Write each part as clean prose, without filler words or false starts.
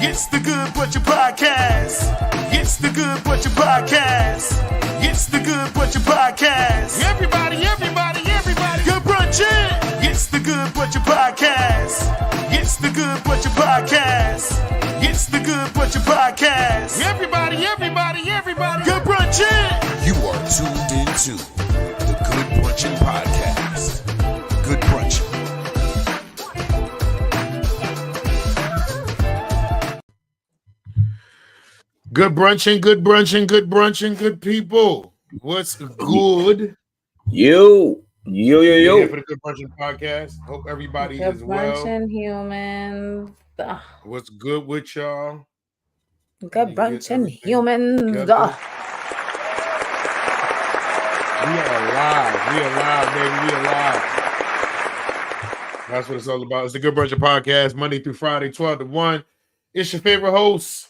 It's the Good Brunchin Podcast. It's the Good Brunchin Podcast. It's the Good Brunchin Podcast. Everybody. Good Brunchin. It's the Good Brunchin Podcast. It's the Good Brunchin Podcast. It's the Good Brunchin Podcast. Everybody. Good Brunchin. You are tuned into the Good Brunchin Podcast. Good Brunchin. Good brunchin, good people. What's good? Yo. Here for the Good Brunchin Podcast. Hope everybody Good is well. Brunchin humans. What's good with y'all? Good Brunchin humans. We are live, baby. We are live. That's what it's all about. It's the Good Brunchin Podcast, Monday through Friday, 12 to 1. It's your favorite hosts,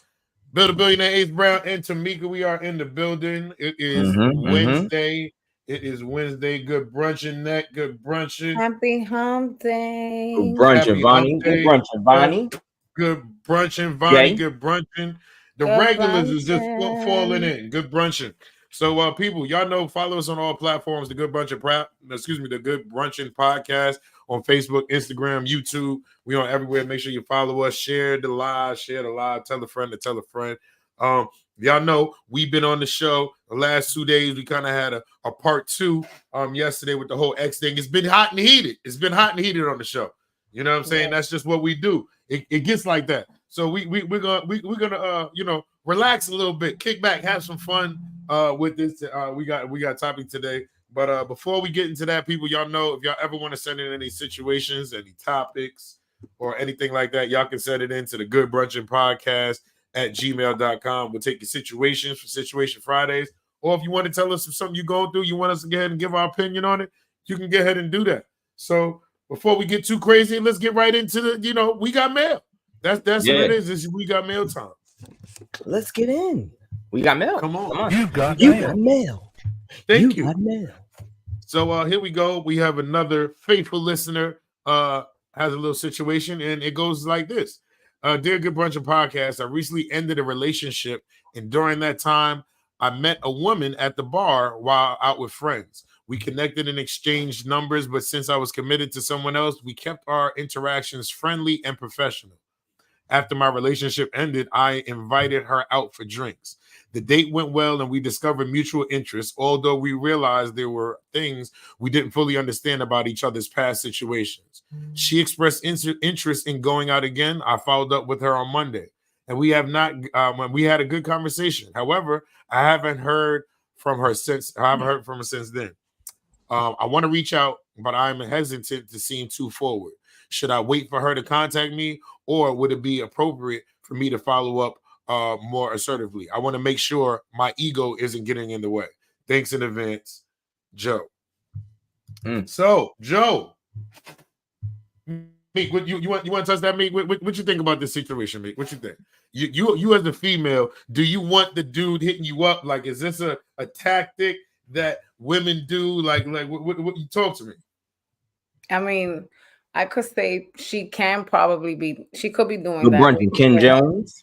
Bill the Billionaire, Ace Brown, and Tamika. We are in the building. It is Wednesday. It is Wednesday. Good brunchin' neck. Good brunchin'. Happy hump day. Good brunchin', Vonnie. Good brunchin', Vonnie. Good brunchin', Vonnie. Good brunchin'. The Good regulars is just brunchin'. falling in. Good brunchin'. So, people, y'all know, follow us on all platforms. The Good Brunchin Podcast on Facebook, Instagram, YouTube. We on everywhere. Make sure you follow us. Share the live. Tell a friend to tell a friend. Y'all know we've been on the show the last 2 days. We kind of had a part two yesterday with the whole X thing. It's been hot and heated. On the show. You know what I'm saying? Yeah. That's just what we do. It gets like that. So we're gonna relax a little bit, kick back, have some fun with this. We got topic today. But before we get into that, people, y'all know if y'all ever want to send in any situations, any topics, or anything like that, y'all can send it into the Good Brunchin Podcast at gmail.com. We'll take your situations for Situation Fridays. Or if you want to tell us something you're going through, you want us to go ahead and give our opinion on it, you can go ahead and do that. So before we get too crazy, let's get right into the, we got mail. That's what it is. This is we got mail time. Let's get in. We got mail. Come on. You got mail. Thank you. Got mail. So here we go. We have another faithful listener has a little situation, and it goes like this. Dear Good Brunchin Podcast, I recently ended a relationship, and during that time, I met a woman at the bar while out with friends. We connected and exchanged numbers, but since I was committed to someone else, we kept our interactions friendly and professional. After my relationship ended, I invited her out for drinks. The date went well, and we discovered mutual interests, although we realized there were things we didn't fully understand about each other's past situations. She expressed interest in going out again. I followed up with her on Monday, and we have not. We had a good conversation. However, I haven't heard from her since. then. I want to reach out, but I'm hesitant to seem too forward. Should I wait for her to contact me, or would it be appropriate for me to follow up more assertively? I want to make sure my ego isn't getting in the way. Thanks in advance, Joe. So, Joe, Meek, what you want to touch that, Meek? What you think about this situation, Meek? What you think? You as a female, do you want the dude hitting you up? Like, is this a tactic that women do? Like what you talk to me? I mean, I could say she could be doing Good that. Brunchin, Ken Jones.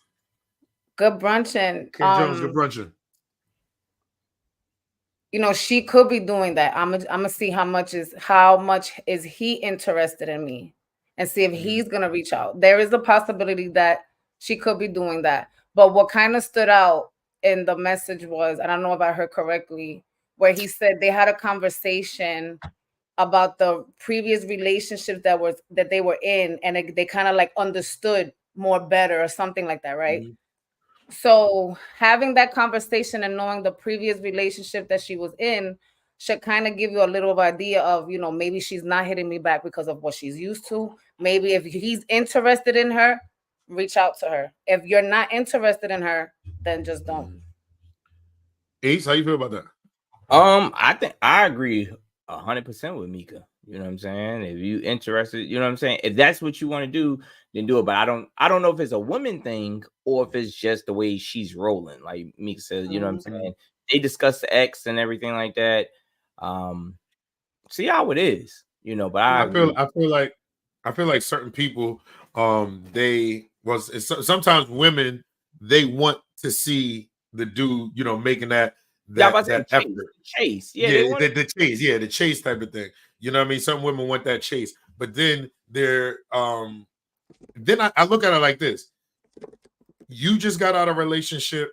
Good Brunchin. Good Brunchin. She could be doing that. I'm gonna see how much is he interested in me, and see if he's gonna reach out. There is a possibility that she could be doing that. But what kind of stood out in the message was, and I don't know if I heard correctly, where he said they had a conversation about the previous relationships that they were in, and they kind of like understood more better or something like that, right? Mm-hmm. So having that conversation and knowing the previous relationship that she was in should kind of give you a little idea of, maybe she's not hitting me back because of what she's used to. Maybe if he's interested in her, reach out to her. If you're not interested in her, then just don't. Ace, how you feel about that? I think I agree 100% with Mika. You know what I'm saying? If you interested, you know what I'm saying? If that's what you want to do, then do it. But I don't know if it's a woman thing or if it's just the way she's rolling. Like Mika says, you know what I'm saying? They discuss the ex and everything like that. See how it is, but I feel like certain people, they well, sometimes women, they want to see the dude, making that effort. Chase. Yeah, the chase. Yeah, the chase type of thing. You know what I mean? Some women want that chase, but then then I look at it like this. You just got out of a relationship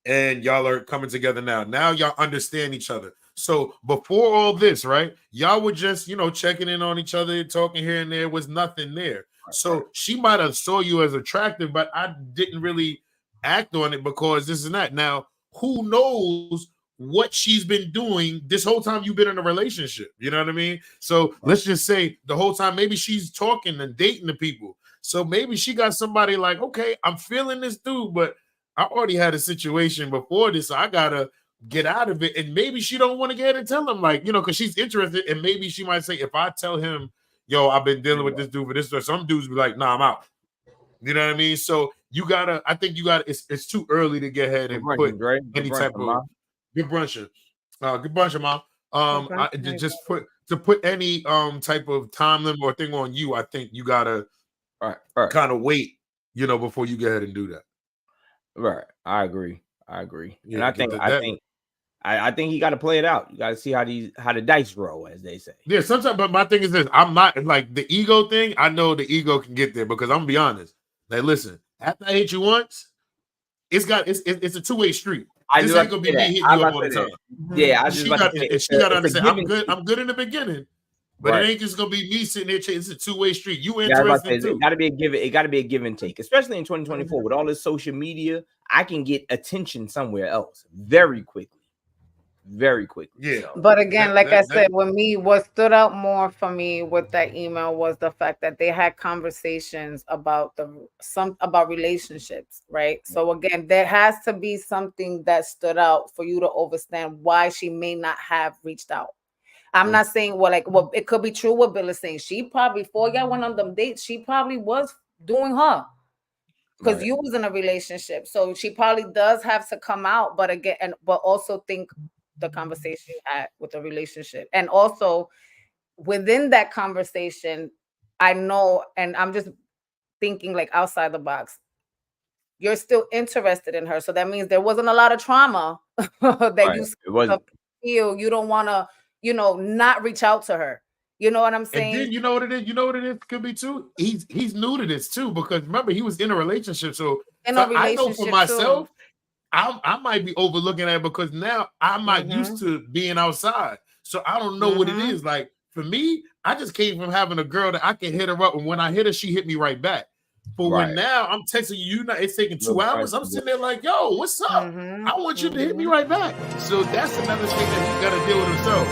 and y'all are coming together now. Now y'all understand each other. So before all this, right, y'all were just, checking in on each other, talking here and there, was nothing there. So she might have saw you as attractive, but I didn't really act on it because this and that. Now, who knows what she's been doing this whole time you've been in a relationship? You know what I mean? So let's just say the whole time, maybe she's talking and dating the people. So maybe she got somebody like, okay, I'm feeling this dude, but I already had a situation before this, so I gotta get out of it. And maybe she don't want to get and tell him, like, because she's interested, and maybe she might say, if I tell him, yo, I've been dealing with this dude for this, or some dudes be like, nah, I'm out. You know what I mean? So I think it's too early to get ahead and put any type of good brunchin. Good brunchin, Mom. To put any type of time limit or thing on you, I think you gotta kind of wait, before you go ahead and do that. Right. I agree. Yeah, and I think he got to play it out. You got to see how the dice roll, as they say. Yeah, sometimes, but my thing is this: I'm not like the ego thing. I know the ego can get there because I'm gonna be honest. Like, listen, after I hit you once, it's a two-way street. This ain't gonna be me hitting you up all the time. Yeah, she got to understand. I'm good in the beginning, but it ain't just gonna be me sitting there. It's a two-way street. You interested too? It got to be a give. It got to be a give and take, especially in 2024 with all this social media. I can get attention somewhere else very quickly. Yeah. But again, I said, with me, what stood out more for me with that email was the fact that they had conversations about relationships, right? So again, there has to be something that stood out for you to understand why she may not have reached out. I'm not saying it could be true what Bill is saying. She probably, before y'all went on them dates, she probably was doing her. Because you was in a relationship, so she probably does have to come out. But again, but also think the conversation you had with the relationship, and also within that conversation, I know, and I'm just thinking like outside the box. You're still interested in her, so that means there wasn't a lot of trauma that you feel. You don't want to, not reach out to her. You know what I'm saying? And then you know what it is? You know what it is? Could be too. He's new to this too, because remember, he was in a relationship. So I know for myself, I might be overlooking that because now I'm not used to being outside. So I don't know what it is. Like for me, I just came from having a girl that I can hit her up, and when I hit her, she hit me right back. But when now I'm texting you, it's taking 2 hours. I'm sitting there like, yo, what's up? I want you to hit me right back. So that's another thing that he got to deal with himself.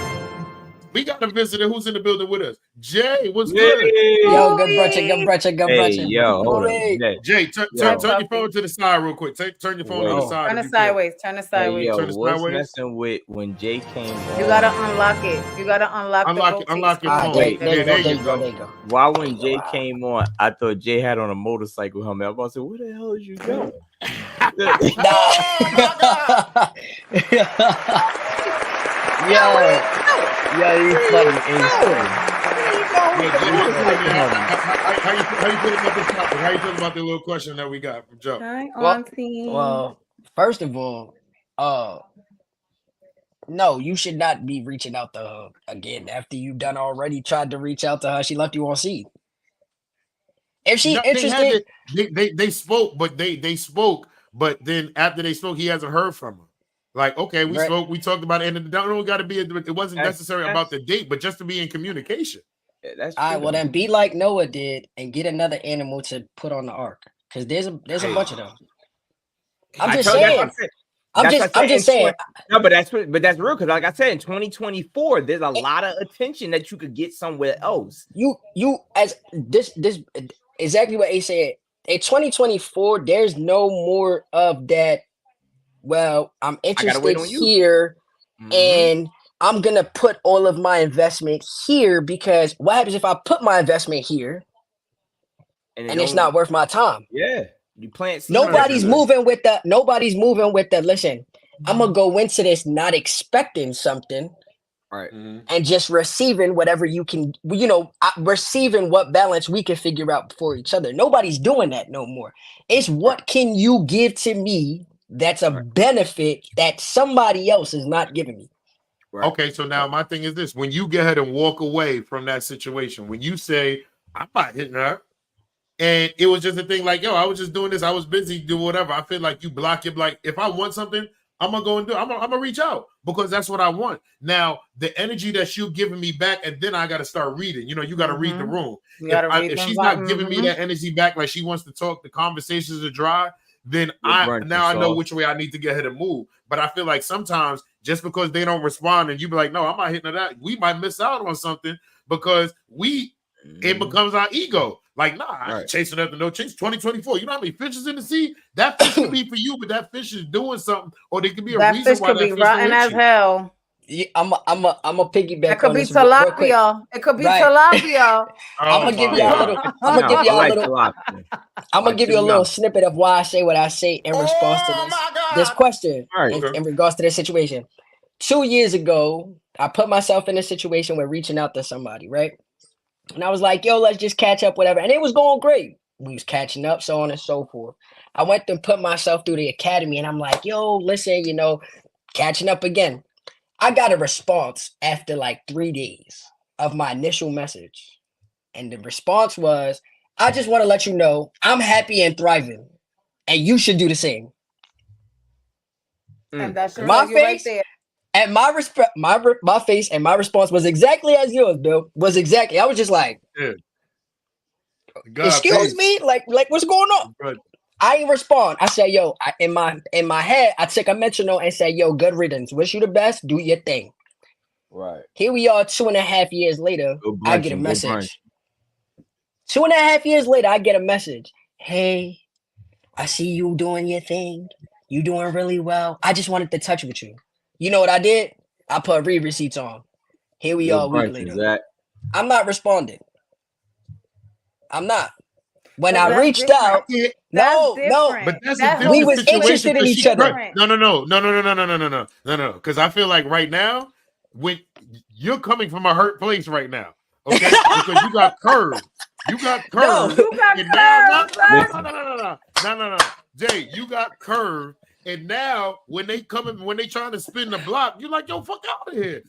We got a visitor who's in the building with us. Jay, what's good? Yo, good brunchin. Yo, hold on. Jay, turn your phone to the side real quick. Turn your phone to the side. Turn it sideways. What's messing with when Jay came on? You gotta unlock it. You gotta unlock your phone. There you go. Why when Jay came on, I thought Jay had on a motorcycle helmet. I was about to say, where the hell is you going? Yo, you funny. How you feeling about this topic? How you feeling about the little question that we got from Joe? Hi, Auntie. Well, first of all, no, you should not be reaching out to her again after you done already tried to reach out to her. She left you on seed. If she interested, they spoke, but then after they spoke, he hasn't heard from her. Like, okay, we spoke, we talked about it, and it wasn't necessary about the date, but just to be in communication. Yeah, that's all right. Well, then be like Noah did and get another animal to put on the ark, because there's a bunch of them. I'm just saying. No, but that's real. Because, like I said, in 2024, there's a lot of attention that you could get somewhere else. You as this exactly what A said. In 2024, there's no more of that. Well, I'm interested here, and I'm gonna put all of my investment here, because what happens if I put my investment here and it's not worth my time? Yeah, you plant. Nobody's moving with the. Listen, I'm gonna go into this not expecting something, Right. And just receiving whatever you can, receiving what balance we can figure out for each other. Nobody's doing that no more. It's what can you give to me that's a benefit that somebody else is not giving me. Right. Okay, so now my thing is this. When you go ahead and walk away from that situation, when you say, I'm not hitting her, and it was just a thing like, yo, I was just doing this, I was busy, do whatever. I feel like you block it. Like, if I want something, I'm gonna go and do it. I'm gonna reach out because that's what I want. Now, the energy that you're giving me back, and then I got to start reading. You got to read the room. If she's not giving me that energy back, like she wants to talk, the conversations are dry, then I know which way I need to get her to move. But I feel like sometimes just because they don't respond and you be like, no, I'm not hitting that, we might miss out on something because it becomes our ego. Like, nah, I ain't chasing after no chicks. 2024. You know how many fishes in the sea? That fish could be for you, but that fish is doing something, or there could be a reason fish why could be rotten as hell. Yeah, I'm a piggyback. It could be tilapia. It could be tilapia. I'm gonna give you a little snippet of why I say what I say in response to this question. In regards to this situation. 2 years ago, I put myself in a situation where reaching out to somebody, right? And I was like, yo, let's just catch up, whatever. And it was going great. We was catching up, so on and so forth. I went to put myself through the academy, and I'm like, yo, listen, catching up again. I got a response after like 3 days of my initial message. And the response was, I just want to let you know I'm happy and thriving. And you should do the same. And that's my face right there. And my face and my response was exactly as yours, Bill. I was just like, excuse me? Like what's going on? Good. I didn't respond. I said, yo, in my head, I took a mental note and said, yo, good riddance. Wish you the best. Do your thing. Right. Here we are 2.5 years later. I get a message. 2.5 years later, I get a message. Hey, I see you doing your thing. You doing really well. I just wanted to touch with you. You know what I did? I put read receipts on. Here we are a week later. I'm not responding. I'm not. When I reached out, no, but that's we was interested in each other. No. Because I feel like right now, when you're coming from a hurt place right now, okay? Because you got curved. You got curved. No. Jay, you got curved. And now, when they trying to spin the block, you're like, yo, fuck out of here.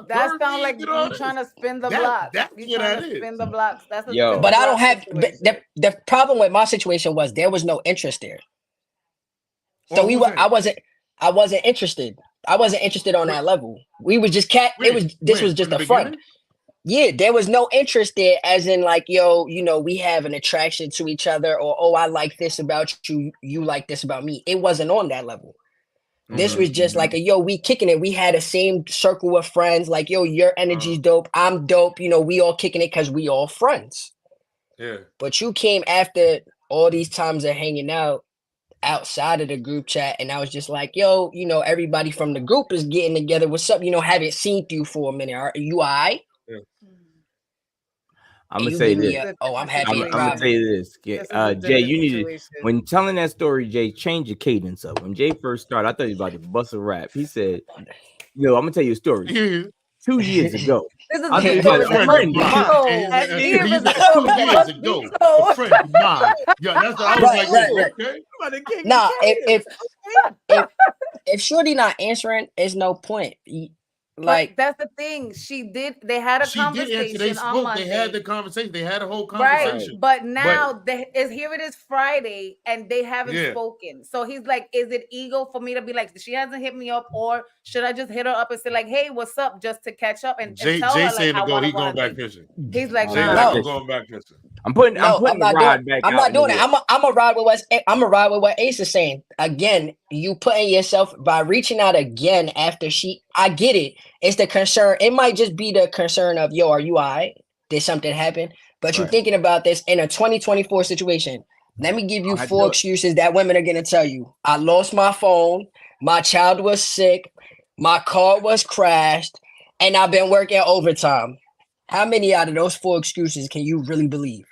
That sounds like you trying to spin the block. That's what that is. Spin the blocks. That's but I don't have the problem with my situation was there was no interest there. So I wasn't interested. I wasn't interested on that level. We was just this was just a front. Yeah, there was no interest there, as in like, yo, we have an attraction to each other, or oh, I like this about you, you like this about me. It wasn't on that level. This was just like yo, we kicking it. We had the same circle of friends. Like, yo, your energy's dope. I'm dope. We all kicking it because we all friends. Yeah. But you came after all these times of hanging out outside of the group chat, and I was just like, yo, everybody from the group is getting together. What's up? Haven't seen you for a minute. Are you all right? Yeah. I'm gonna say this. I'm happy. I'm gonna say this. Jay, you need to, when telling that story, Jay, change your cadence up. When Jay first started, I thought he was about to bust a rap. He said, "Yo, I'm gonna tell you a story. 2 years ago, this is a friend of mine. 2 years ago, a friend of mine. Yeah, that's what I was like. Okay. Nah, if Shorty not answering, there's no point. Like, that's the thing. They had a conversation on Monday. They had the conversation. They had a whole conversation. Right. But now here it is Friday and they haven't spoken. So he's like, is it ego for me to be like, she hasn't hit me up, or should I just hit her up and say like, hey, what's up, just to catch up and tell her saying like, he's going back fishing. He's like, no, going back fishing. I'm not doing it. I'm gonna ride with what Ace is saying. Again, you putting yourself by reaching out again after I get it. It's the concern. It might just be the concern of, yo, are you all right? Did something happen? But you're thinking about this in a 2024 situation. Let me give you 4 excuses that women are gonna tell you. I lost my phone, my child was sick, my car was crashed, and I've been working overtime. How many out of those 4 excuses can you really believe?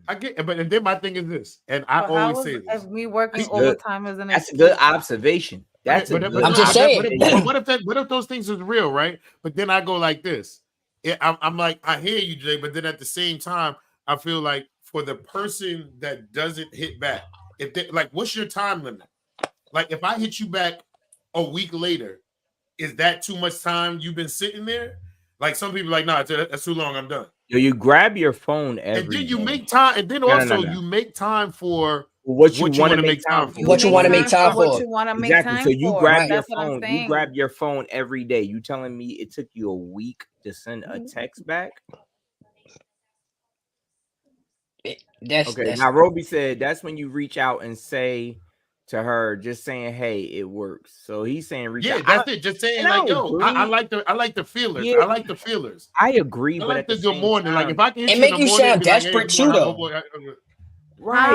I get it, but then my thing is this, and I always say this. If me working overtime is an excuse. That's a good observation. That's I'm just saying. What if those things is real, right? But then I go like this. I'm like, I hear you, Jay, but then at the same time, I feel like for the person that doesn't hit back, if they, like, what's your time limit? Like, if I hit you back a week later, is that too much time you've been sitting there? Like, some people like, nah, that's too long. I'm done. You grab your phone and then you make time, and then also you make time for what you want to make time for. What you want to make time for. What you want to make exactly. time so you for. grab your phone. You grab your phone every day. You telling me it took you a week to send a text back? Now Roby said that's when you reach out and say to her, just saying, hey, it works. So he's saying reach out. That's it. Just saying, like, yo, I like the feelers. Yeah. I like the feelers. I agree, I but like at the good morning. time, Like, if I can hit it you make in you the morning, sound desperate too, though. Right.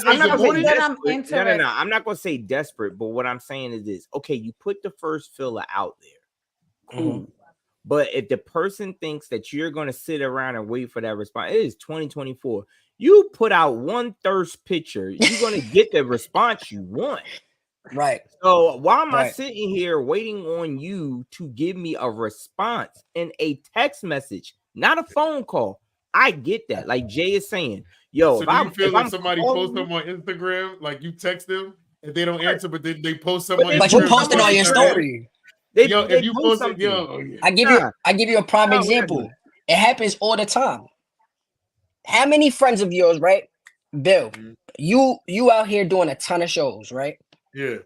I'm not gonna say that I'm interested. No. I'm not gonna say desperate, but what I'm saying is this. Okay, you put the first filler out there. Cool. Mm-hmm. But if the person thinks that you're gonna sit around and wait for that response, it is 2024. You put out one thirst picture, you're gonna get the response you want. Right. So why am I sitting here waiting on you to give me a response in a text message, not a phone call? I get that. Like Jay is saying, yo, so you feel like somebody posts them on Instagram, like you text them and they don't answer, but then they post someone. But you post it on your story. They if you post something. I give you a prime example. It happens all the time. How many friends of yours, right? Bill, you out here doing a ton of shows, right? Yeah.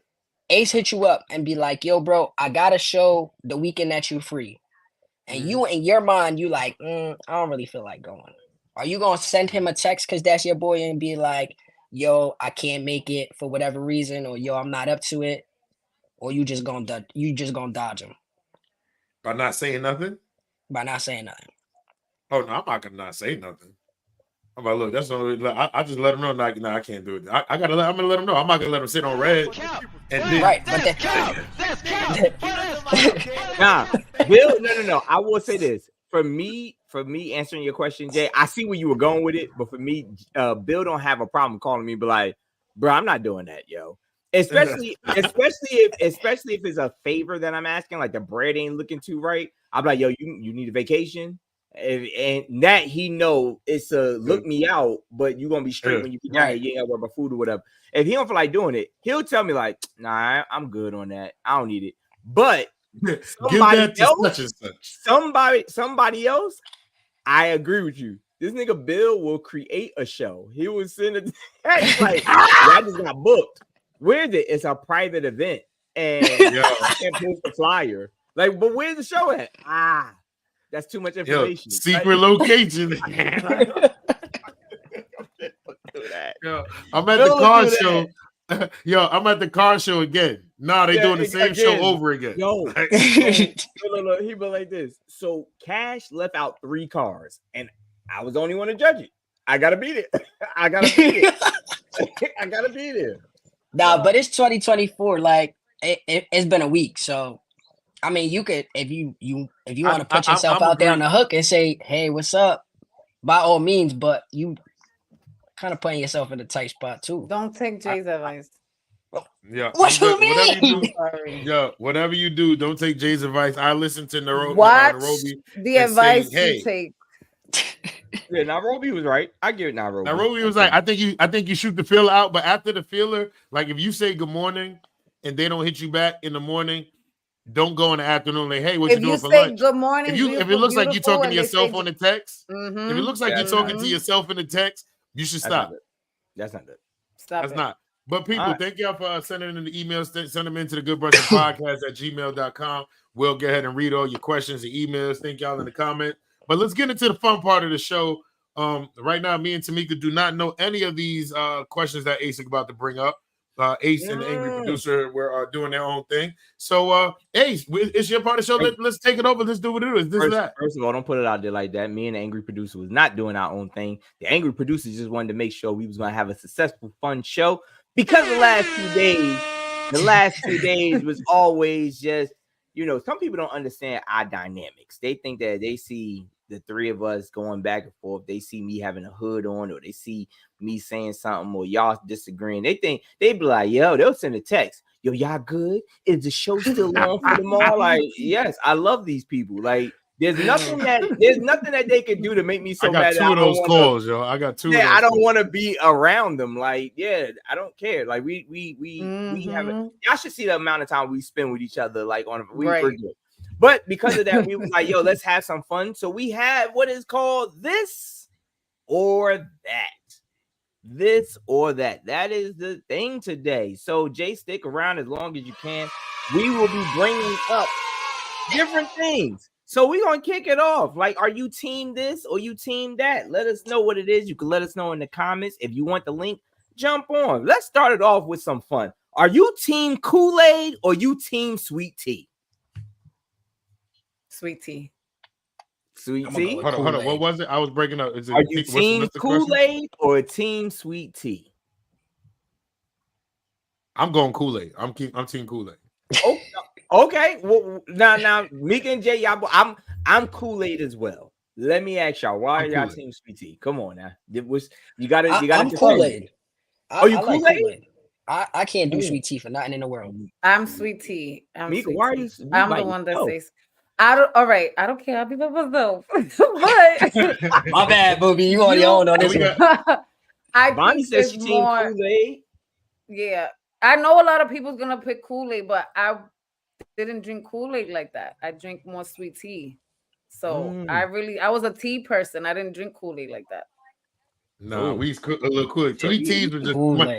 Ace hit you up and be like, yo, bro, I got a show the weekend that you free. And you in your mind, you like, I don't really feel like going. Are you gonna send him a text because that's your boy and be like, yo, I can't make it for whatever reason, or yo, I'm not up to it, or you just gonna dodge him by not saying nothing? By not saying nothing. Oh no, I'm not gonna not say nothing. I'm like, look, that's only. I just let him know. Like, no, I can't do it. I'm gonna let him know. I'm not gonna let him sit on red. And then, right, but nah, Bill. No. I will say this for me answering your question, Jay. I see where you were going with it, but for me, Bill don't have a problem calling me, but like, bro, I'm not doing that, yo. Especially if it's a favor that I'm asking, like the bread ain't looking too right. I'm like, yo, you need a vacation. And that he know it's a look me out, but you're gonna be straight when you be down. You ain't gotta worry about food or whatever. If he don't feel like doing it, he'll tell me like, nah, I'm good on that. I don't need it. But somebody else, I agree with you. This nigga Bill will create a show. He will send a text like, I just got booked. Where's it? It's a private event, and I can't post the flyer. Like, but where's the show at? That's too much information. Secret location. Yo, I'm at the car show. Yo, I'm at the car show again. Nah, they doing the same show over again. Yo, he be like this. So Cash left out 3 cars, and I was the only one to judge it. I gotta beat it. I gotta be there. Nah, but it's 2024. Like it's been a week, so. I mean, you could if you want to put yourself out there on the hook and say, "Hey, what's up?" By all means, but you kind of putting yourself in a tight spot too. Don't take Jay's advice. Yeah, what you mean? Whatever you do, don't take Jay's advice. I listen to Nairobi. The advice you take. Yeah, Nairobi was right. I give it Nairobi. Nairobi was like, I think you shoot the filler out, but after the filler, like if you say good morning and they don't hit you back in the morning. Don't go in the afternoon. Like, hey, what you doing for lunch? Good morning. If it looks like you're talking to yourself on the text, if it looks like you're talking to yourself in the text, you should stop. That's not good. That's not. But people, thank y'all for sending in the emails. Send them into the Good Brunchin Podcast at gmail.com. We'll go ahead and read all your questions and emails. Thank y'all in the comment. But let's get into the fun part of the show. Right now, me and Tamika do not know any of these questions that Ace is about to bring up. Ace and the Angry Producer were doing their own thing. So, Ace, it's your part of the show. Let's take it over. Let's do what it is. First of all, don't put it out there like that. Me and the Angry Producer was not doing our own thing. The Angry Producer just wanted to make sure we was going to have a successful, fun show. Because the last 2 days was always just, some people don't understand our dynamics. They think that they see the three of us going back and forth. They see me having a hood on, or they see me saying something, or y'all disagreeing. They think they be like, yo, they'll send a text. Yo, y'all good? Is the show still on for tomorrow? Like, yes, I love these people. Like, there's nothing that they could do to make me so mad. I got two of those calls, yo. I got two. Yeah, I don't want to be around them. Like, yeah, I don't care. Like, we have it. Y'all should see the amount of time we spend with each other. Like, we're good. But because of that, we was like, yo, let's have some fun. So we have what is called this or that. This or that. That is the thing today. So Jay, stick around as long as you can. We will be bringing up different things. So we're going to kick it off. Like, are you team this or you team that? Let us know what it is. You can let us know in the comments. If you want the link, jump on. Let's start it off with some fun. Are you team Kool-Aid or you team sweet tea? Sweet tea. Sweet tea? Hold on. What was it? I was breaking up. Are you team Kool-Aid or team sweet tea? I'm going Kool-Aid. I'm team Kool-Aid. Oh, okay. Well, now, Mika and Jay, y'all, I'm Kool-Aid as well. Let me ask y'all, why are y'all team sweet tea? Come on now. You gotta. I'm Kool-Aid. Are you Kool-Aid? I can't do sweet tea for nothing in the world. I'm sweet tea. Mika, why are you? I'm the one that says. All right. I don't care. I'll be by myself. But my bad, Booby. You on your own on this one. Bonnie says she team Kool-Aid. Yeah, I know a lot of people's gonna pick Kool-Aid, but I didn't drink Kool-Aid like that. I drink more sweet tea. So I was a tea person. I didn't drink Kool-Aid like that. No, we used to cook a little Kool-Aid. Sweet teas were just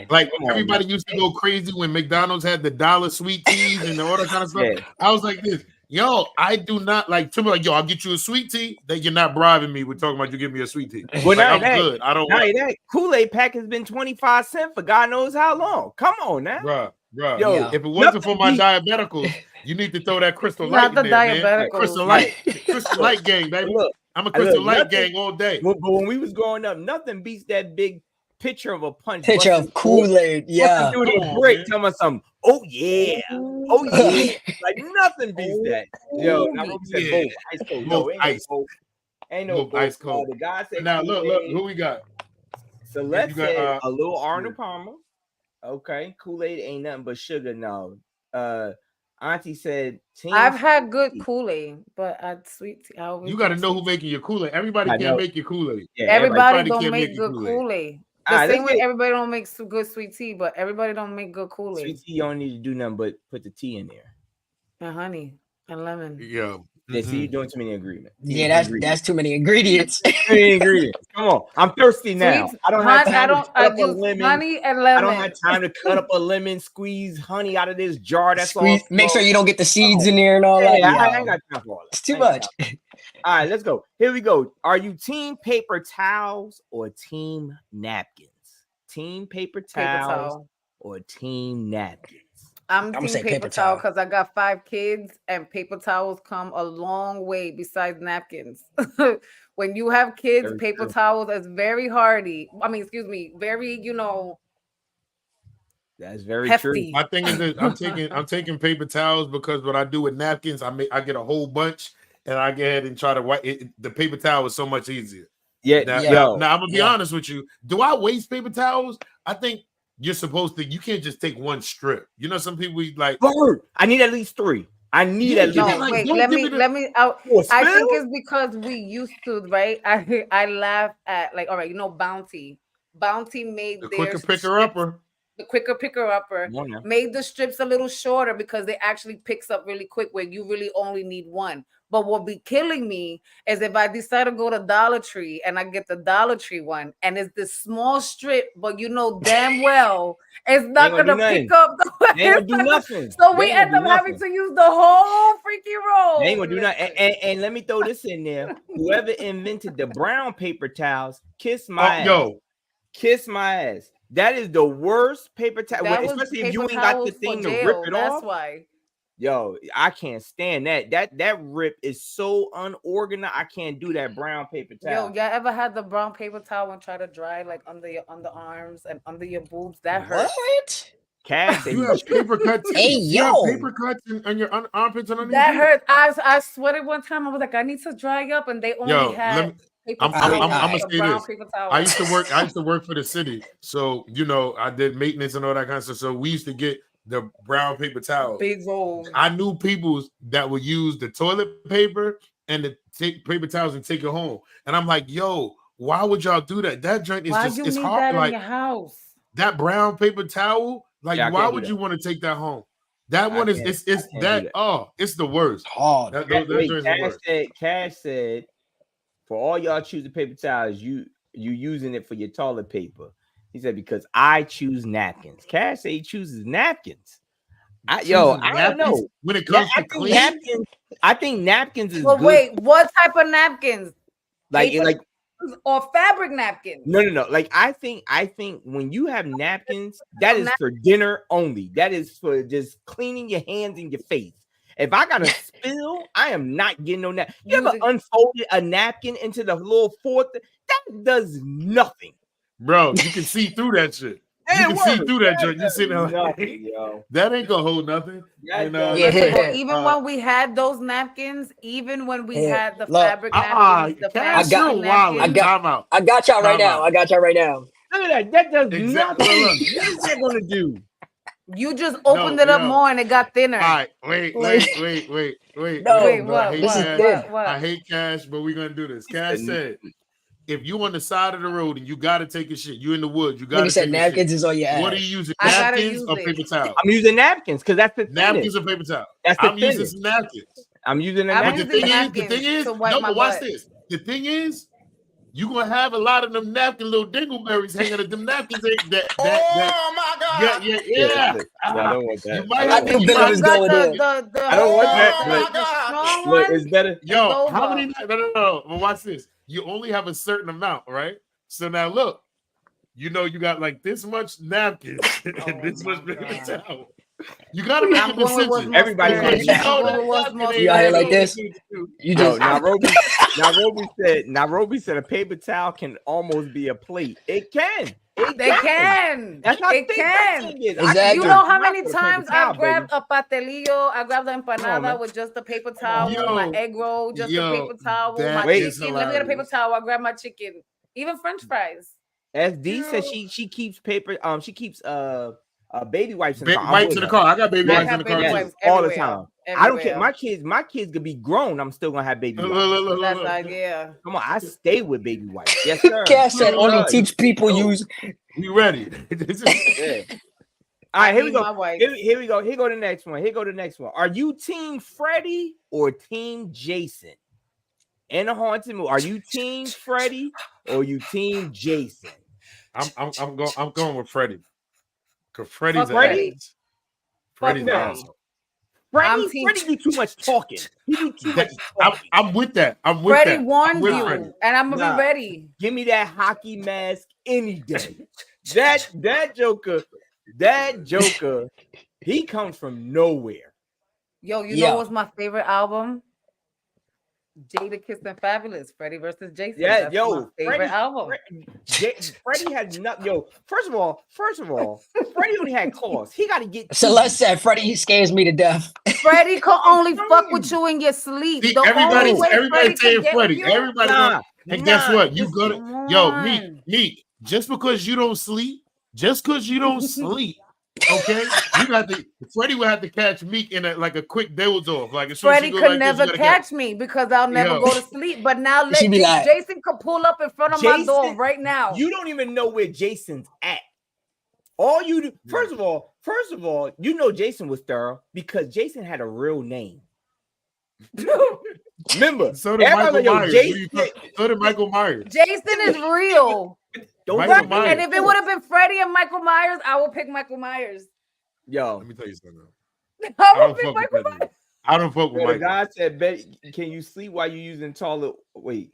like everybody used to go crazy when McDonald's had the $1 sweet teas and all that kind of stuff. Yeah. I was like this. Yo, I do not like to be like, yo, I'll get you a sweet tea. That you're not bribing me. We're talking about you give me a sweet tea. Well, like, I'm good. I don't want that Kool-Aid pack has been 25 cents for God knows how long. Come on now. Bro. Yo, if it wasn't for my diabeticals, you need to throw that Crystal Light in there, man. Crystal Light gang, baby. Look, I'm a Crystal Light gang all day. But when we was growing up, nothing beats that big picture of a punch. Picture of Kool-Aid, yeah. Do the break, tell me something. Oh yeah. Like nothing beats that. Yo, ice cold. No, ain't no ice cold. The guy said now look, who we got? So let's say a little Arnold Palmer. Okay, Kool-Aid ain't nothing but sugar. No. Auntie said I've had good Kool-Aid, but sweet tea. You got to know who making your Kool-Aid. Everybody can't make your Kool-Aid. Yeah, everybody don't make good Kool-Aid. The same way everybody don't make good sweet tea, but everybody don't make good Kool-Aid. Sweet tea, you don't need to do nothing but put the tea in there. And honey and lemon. Yeah. They see you doing too many ingredients. Yeah, that's too many ingredients. Too many ingredients. Come on, I'm thirsty now. I don't have time to cut up a lemon. Honey and lemon. I don't have time to cut up a lemon, squeeze honey out of this jar. That's all. Make sure you don't get the seeds in there and all that. Yeah, I ain't got time for all that. It's too much. All right, let's go. Here we go. Are you team paper towels or team napkins? Team paper towels or team napkins? I'm team paper towel because I got 5 kids and paper towels come a long way besides napkins. When you have kids, paper towels is very hardy. Very, that's very hefty. true. My thing is that I'm taking paper towels because what I do with napkins, I get a whole bunch and I go ahead and try to wipe it. The paper towel is so much easier. Yeah. Now I'm gonna be honest with you. Do I waste paper towels? I think you're supposed to. You can't just take one strip. You know, some people like. I need at least 3. I need at least. No, wait. Let me. I think it's because we used to, right? I laugh at all right. Bounty. Bounty made the quicker picker upper. The quicker picker upper made the strips a little shorter because they actually picks up really quick where you really only need one. But what be killing me is if I decide to go to Dollar Tree and I get the Dollar Tree one and it's this small strip, but damn well it's not gonna pick up the they ain't gonna do nothing. So we end up having to use the whole freaking roll. They ain't gonna do nothing. And let me throw this in there. Whoever invented the brown paper towels, kiss my ass. Kiss my ass. That is the worst paper towel, especially if you ain't got the thing to rip it off. That's why. Yo, I can't stand that. That rip is so unorganized. I can't do that brown paper towel. Yo, y'all ever had the brown paper towel and try to dry under your underarms and under your boobs? That hurts. What? Cash said You have paper cuts. Hey, You have yo. paper cuts on your armpits and underneath. That hurt. I sweated one time. I was like, I need to dry up, and they only had paper I'm towels, gonna like say a brown this. paper towel. I used to work for the city, so I did maintenance and all that kind of stuff. So we used to get the brown paper towels. Big old. I knew people that would use the toilet paper and the paper towels and take it home. And I'm like, yo, why would y'all do that? That joint is it's need hard. That like in your house? That brown paper towel, why would you want to take that home? That one is it's the worst. Hard. Cash said, for all y'all choosing paper towels, you using it for your toilet paper. He said, because I choose napkins. Cash said he chooses napkins. I don't know. When it comes to clean, napkins, I think napkins is good. Wait, what type of napkins? Like or fabric napkins? No. Like I think when you have napkins, that is for dinner only. That is for just cleaning your hands and your face. If I got a spill, I am not getting no napkin. You ever unfolded a napkin into the little fourth? That does nothing. Bro, you can see through that shit. You can see through that joint. You sitting there like, that ain't gonna hold nothing. Even when we had those napkins, even when we had the fabric napkins, I got y'all right now. I got y'all right now. Look at that. That does nothing. What is that gonna do? You just opened it up more and it got thinner. All right, wait. What? I hate Cash, but we're gonna do this. Cash said, if you on the side of the road and you gotta take a shit, you in the woods, you gotta take napkins shit. is on your ass. What are you using? Napkins or paper towels? I'm using napkins because that's the napkins or paper towels. I'm using some napkins. I'm using the napkins. The thing is, watch this. The thing is, you gonna have a lot of them napkin little dingleberries hanging at them napkins. Oh my god! Yeah. I don't want that. You might have to going in. I don't want that. Look, it's better. Yo, how many? No. Well, watch this. You only have a certain amount, right? So now look, you got like this much napkins and this much paper towel. You gotta make a decision. Everybody you out here like this. You just Nairobi said a paper towel can almost be a plate. It can. They can. That's how it can. Exactly. You know how many times I grabbed a pastelillo, I grabbed the empanada with just the paper towel, my egg roll, just the paper towel, my chicken. Let me get a paper towel. I grab my chicken, even French fries. SD said she keeps paper. She keeps baby wipes in the car. Wipes in the car. I got baby wipes in the car all the time. I don't care. My kids could be grown. I'm still gonna have baby wipes. That's the idea. Come on, I stay with baby wipes. Yes, sir. Cash said only teach people use. We ready? All right, here we go. Here we go. Here go the next one. Here go the next one. Are you Team Freddy or Team Jason? In a haunted movie, are you Team Freddy or you Team Jason? I'm going with Freddy. Cause Freddy's awesome. Freddy do too much talking. He do too much talking. I'm with that. Freddy warned you, and I'm gonna be ready. Give me that hockey mask any day. that Joker, he comes from nowhere. Yo, you know what's my favorite album? Jada Kiss and Fabulous, Freddy versus Jason. Yeah, that's my favorite album. Freddie had nothing. Yo, first of all, Freddie only had claws. He got to get. Celeste said Freddie scares me to death. Freddie can only fuck with you in your sleep. Everybody's saying Freddie. Everybody. And guess what? You gonna Meek. Just because you don't sleep, okay, Freddie would have to catch Meek in a quick doze off. Like Freddie could never catch me because I'll never go to sleep. But now Jason could pull up in front of my door right now. You don't even know where Jason's at. All you do, first of all, you know Jason was thorough because Jason had a real name. Remember, so did Michael Myers. So did Michael Myers. Jason is real. And if it would have been Freddy and Michael Myers, I would pick Michael Myers. Yo, let me tell you something. I don't pick Michael Myers. I don't fuck with Michael. God said, can you sleep while you're using toilet? Wait.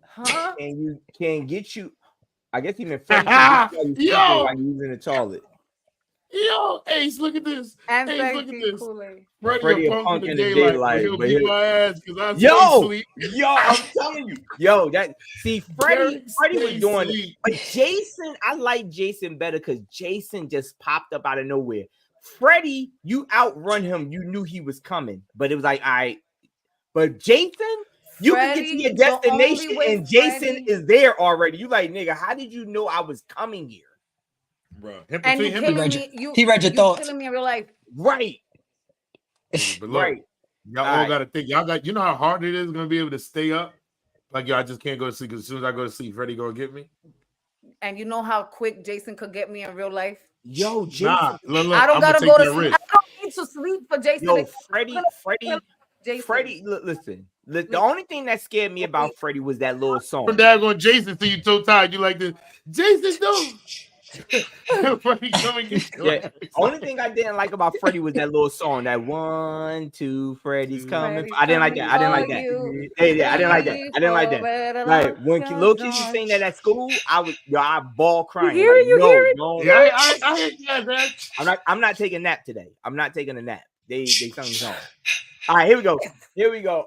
Huh? Can get you. I guess even Freddy can get you while you're using the toilet. Yo, Ace, look at this. And Ace, look at this. Kool-Aid. Freddie a punk in the daylight. He'll beat my ass because I stay sleep. Yo, I'm telling you. Yo, Freddie was doing it. But Jason, I like Jason better because Jason just popped up out of nowhere. Freddie, you outrun him. You knew he was coming. But it was like, all right. But Jason, you can get to your destination and Jason is there already. You like, nigga, how did you know I was coming here? Bro, he read your thoughts. Killing me in real life. Right. But look, y'all all gotta think. Y'all got, you know how hard it is gonna be able to stay up. Like, yo, I just can't go to sleep because as soon as I go to sleep, Freddie gonna get me. And you know how quick Jason could get me in real life. Yo, Jason. Look, I don't gotta go to sleep. I don't need to sleep for Jason. Yo, Freddie. Listen. The only thing that scared me about Freddie was that little song. From dad going, Jason, see you so tired. You like this, Jason? No. Only thing I didn't like about Freddie was that little song, that 1, 2, Freddie's coming. I didn't like that. I didn't like that. Like when little kids was saying that at school, I ball crying. You hear it? No. Yeah, I hear that. I'm not taking a nap today. I'm not taking a nap. They sung the song. All right, here we go.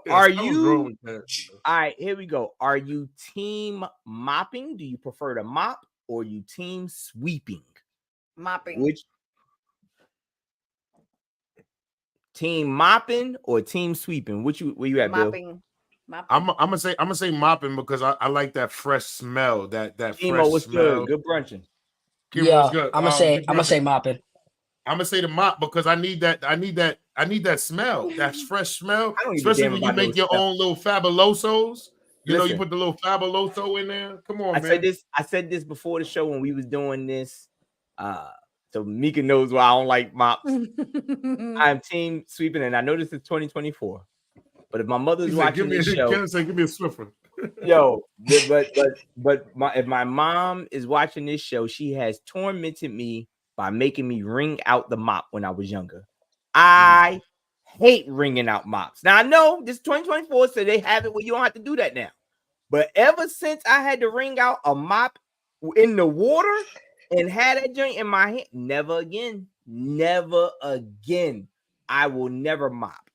Are you? All right, here we go. Are you team mopping? Do you prefer to mop? Or you team sweeping? Mopping. Which team mopping or team sweeping? Where you at, mopping. Bill? I'm gonna say mopping because I like that fresh smell. That Timo, fresh what's smell. Good brunching. Yeah, I'm gonna say mopping. I'm gonna say the mop because I need that smell. That fresh smell. Especially when you make your own little fabulosos. You know, you put the little fabuloso in there. Come on, man. I said this before the show when we was doing this. So Mika knows why I don't like mops. I'm team sweeping, and I know this is 2024. But if my mother's watching this show, give me a Swiffer. Yo, but if my mom is watching this show, she has tormented me by making me wring out the mop when I was younger. I hate wringing out mops. Now I know this is 2024, so they have it where you don't have to do that now. But ever since I had to wring out a mop in the water and had that joint in my hand, never again. I will never mop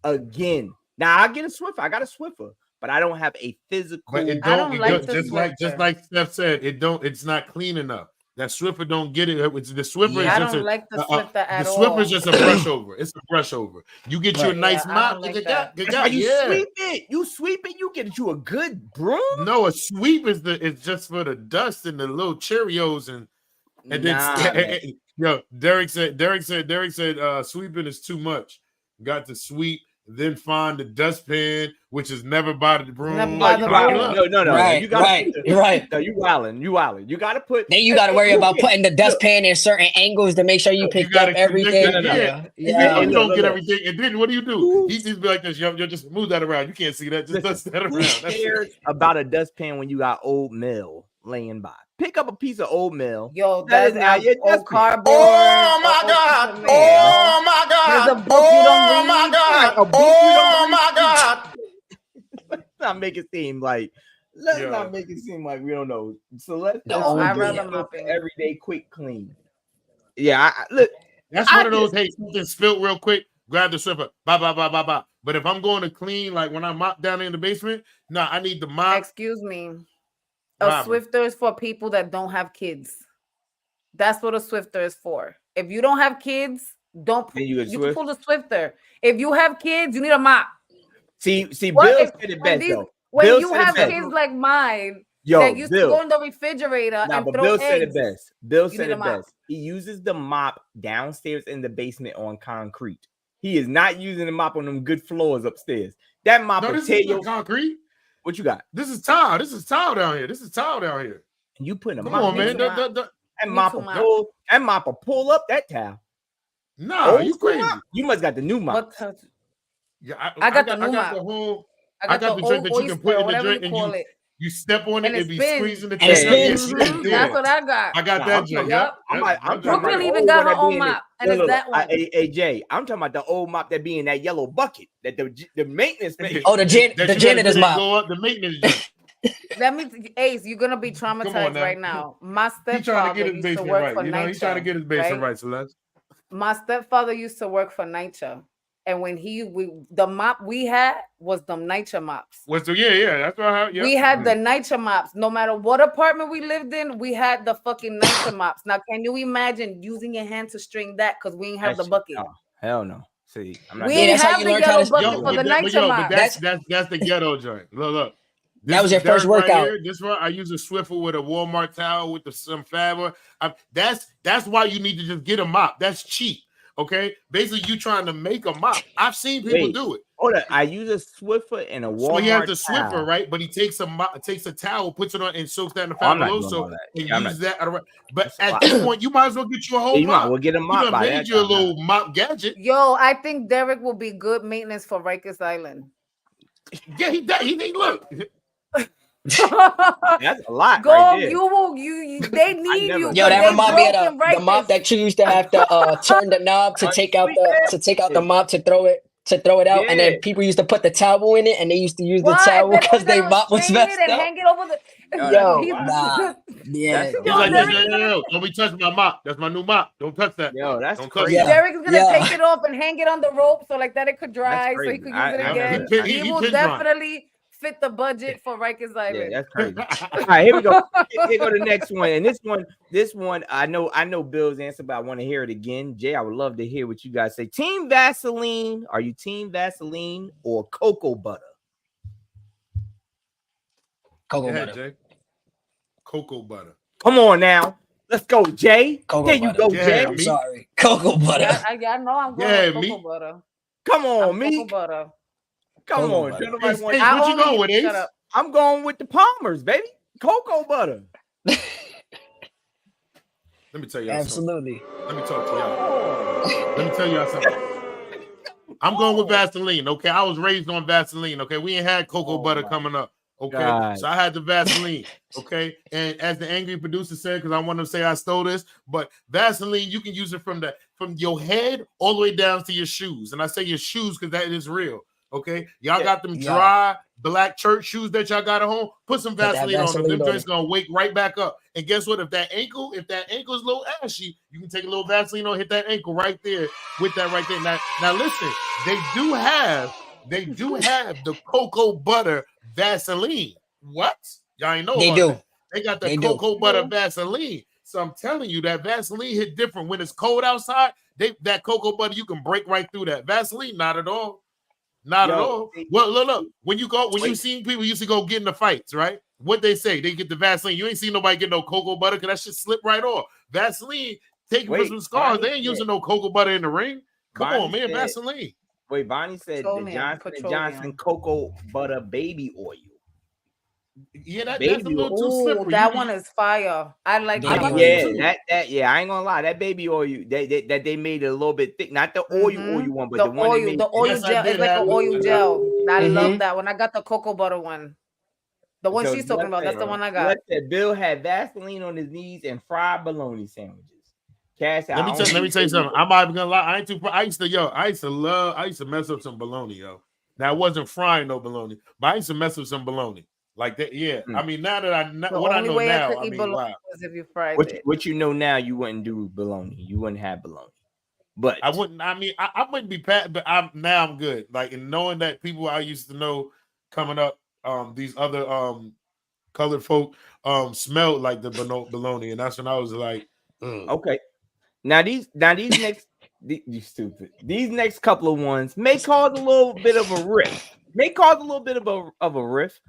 again. Now I get a Swiffer. I got a Swiffer, but I don't have a physical. But it don't, just like Steph said, it's not clean enough. That Swiffer don't get it. The Swiffer I don't like the Swiffer at all. The Swiffer is just a brush over. It's a brush over. You get you a nice mop. You sweep it. You get you a good broom. No, a sweep is just for the dust and the little Cheerios and then yo. Derek said sweeping is too much. Got to sweep. Then find the dustpan, which is never by the broom. No. Right, you're right. No, you wildin'. You gotta put. Then you gotta worry about putting the dustpan in certain angles to make sure you pick up everything. You don't get everything. And then what do? He just be like this. Yo, just move that around. You can't see that. Just dust that around. Who cares about a dustpan when you got oatmeal laying by? Pick up a piece of oatmeal. Yo, that is now your cardboard. Oh my God! Oh my God! There's a book you don't read. My God! Oh my God! Let's not make it seem like we don't know. So let's I'd rather mopping everyday quick clean. Yeah, look. That's one of those. Hey, something spilled real quick. Grab the Swiffer. Bye. But if I'm going to clean, like when I mop down in the basement, I need the mop. Excuse me. A Swifter is for people that don't have kids. That's what a Swifter is for. If you don't have kids, you can pull the Swifter. If you have kids, you need a mop. See, Bill said it best though. When you have kids like mine, that used to go in the refrigerator and throw Bill eggs. said it best. Bill said it best. He uses the mop downstairs in the basement on concrete. He is not using the mop on them good floors upstairs. That mop will tear your concrete. What you got? This is tile. This is tile down here. And you putting a mop. Come on, man. That mop will pull up that tile. No, you crazy. Mop. You must got the new mop. Yeah, I got the new mop. I got the drink that you can put in the drink and you step on it and be squeezing the drink. That's what I got. I got that drink. I'm Brooklyn even got her own mop, and it's that one. Hey, Jay, I'm talking about the old mop that be in that yellow bucket that the maintenance. Oh, the janitor's mop. The maintenance. Let me, Ace, you're gonna be traumatized right now. My stepfather used to work for NYCHA. He's trying to get his basement right, Celeste. My stepfather used to work for NYCHA. And when the mop we had was the NYCHA mops. That's right. We had the NYCHA mops. No matter what apartment we lived in, we had the fucking NYCHA mops. Now, can you imagine using your hand to string that? Because we didn't have the bucket. No, hell no. See, I'm not. We didn't have the yellow bucket for the NYCHA mop. That's the ghetto joint. Look. That was your first workout. Right this one, I use a Swiffer with a Walmart towel with some fabric. That's why you need to just get a mop. That's cheap. Okay, basically you trying to make a mop. I've seen people do it. Hold on, I use a Swiffer and a Walmart. So he has the Swiffer, right? But he takes a towel, puts it on, and soaks that in the fabuloso, and uses that. But at this point, you might as well get you a whole mop. You might well get a mop. You done made you a little mop gadget. Yo, I think Derek will be good maintenance for Rikers Island. Yeah, he look. That's a lot. Go, right there. They need you. Yo, that remind me of the mop that you used to have to turn the knob to take out the mop to throw it out, and then people used to put the towel in it, and they used to use the towel because they mop was messed up. Hang it over Nah. Yeah. He's like, yo, don't be touching my mop. That's my new mop. Don't touch that. Yo, that's don't crazy. Derek's gonna take it off and hang it on the rope so like that it could dry, so he could use it again. He will definitely fit the budget for Rikers Island. Yeah, that's crazy. All right, here we go. Here go the next one. And this one, I know Bill's answer, but I want to hear it again. Jay, I would love to hear what you guys say. Team Vaseline. Are you team Vaseline or cocoa butter? Cocoa butter. Jay. Cocoa butter. Come on now. Let's go, Jay. There you go, Jay. I'm sorry. Cocoa butter. I know I'm going with cocoa butter. Come on, me. Cocoa butter. Come on. What you going with, Ace? I'm going with the Palmers, baby. Cocoa butter. Let me tell y'all Absolutely. something. Let me talk to y'all. Let me tell y'all something. I'm going with Vaseline, okay? I was raised on Vaseline, okay? We ain't had cocoa butter coming up, okay? God. So I had the Vaseline, okay? And as the angry producer said, because I want to say I stole this, but Vaseline, you can use it from your head all the way down to your shoes. And I say your shoes because that is real. Okay, y'all got them dry black church shoes that y'all got at home. Put some Vaseline on them. Them joints gonna wake right back up. And guess what? If that ankle is a little ashy, you can take a little Vaseline on, hit that ankle right there with that right there. Now listen, they do have the cocoa butter Vaseline. What? Y'all ain't know they about do. that. They got the cocoa butter Vaseline. So I'm telling you that Vaseline hit different when it's cold outside. That cocoa butter you can break right through that. Vaseline, not at all. Not at all. Well, look. When you see people used to go get in the fights, right? What they say, they get the Vaseline. You ain't seen nobody get no cocoa butter because that shit slip right off. Vaseline, taking for some scars. They ain't using no cocoa butter in the ring. Come on, man, Vaseline. Wait, Bonnie said the Johnson cocoa butter baby oil. Yeah, that's a little too slippery. That one is fire. I like that. Yeah, I ain't gonna lie. That baby oil, they made it a little bit thick. Not the oil one, but the one they made. The oil gel. It's like an oil gel. I love that one. I got the cocoa butter one. The one she's talking about. That's the one I got. Bill had Vaseline on his knees and fried bologna sandwiches. Cash out. Let me tell you something. I'm not even gonna lie. I used to mess up some bologna, yo. Now I wasn't frying no bologna, but I used to mess up some bologna. Like that, yeah. I mean, now that I know now, I mean, wow. If you fried what you know now, you wouldn't do bologna. You wouldn't have bologna. But I wouldn't. I mean, I wouldn't be pat, but I'm good. Like in knowing that people I used to know coming up, these other colored folk smelled like the bologna, and that's when I was like, okay. Now these next you stupid. These next couple of ones may cause a little bit of a riff. Of a riff.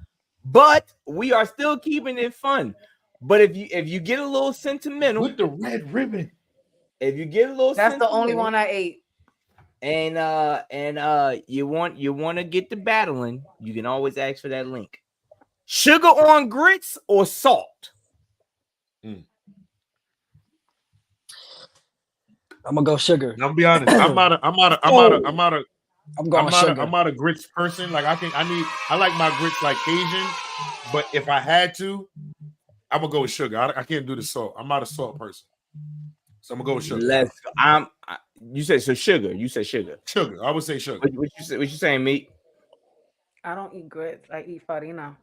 But we are still keeping it fun. But if you get a little sentimental with the red ribbon, that's the only one I ate. And you want to get to battling, you can always ask for that link. Sugar on grits or salt? I'm gonna go sugar. I'm gonna be honest. I'm not a grits person. Like I like my grits like Cajun, but if I had to, I'm gonna go with sugar. I can't do the salt. I'm not a salt person, so I'm gonna go with sugar. You said so sugar. You said sugar. Sugar. I would say sugar. What you saying, meat? I don't eat grits. I eat farina.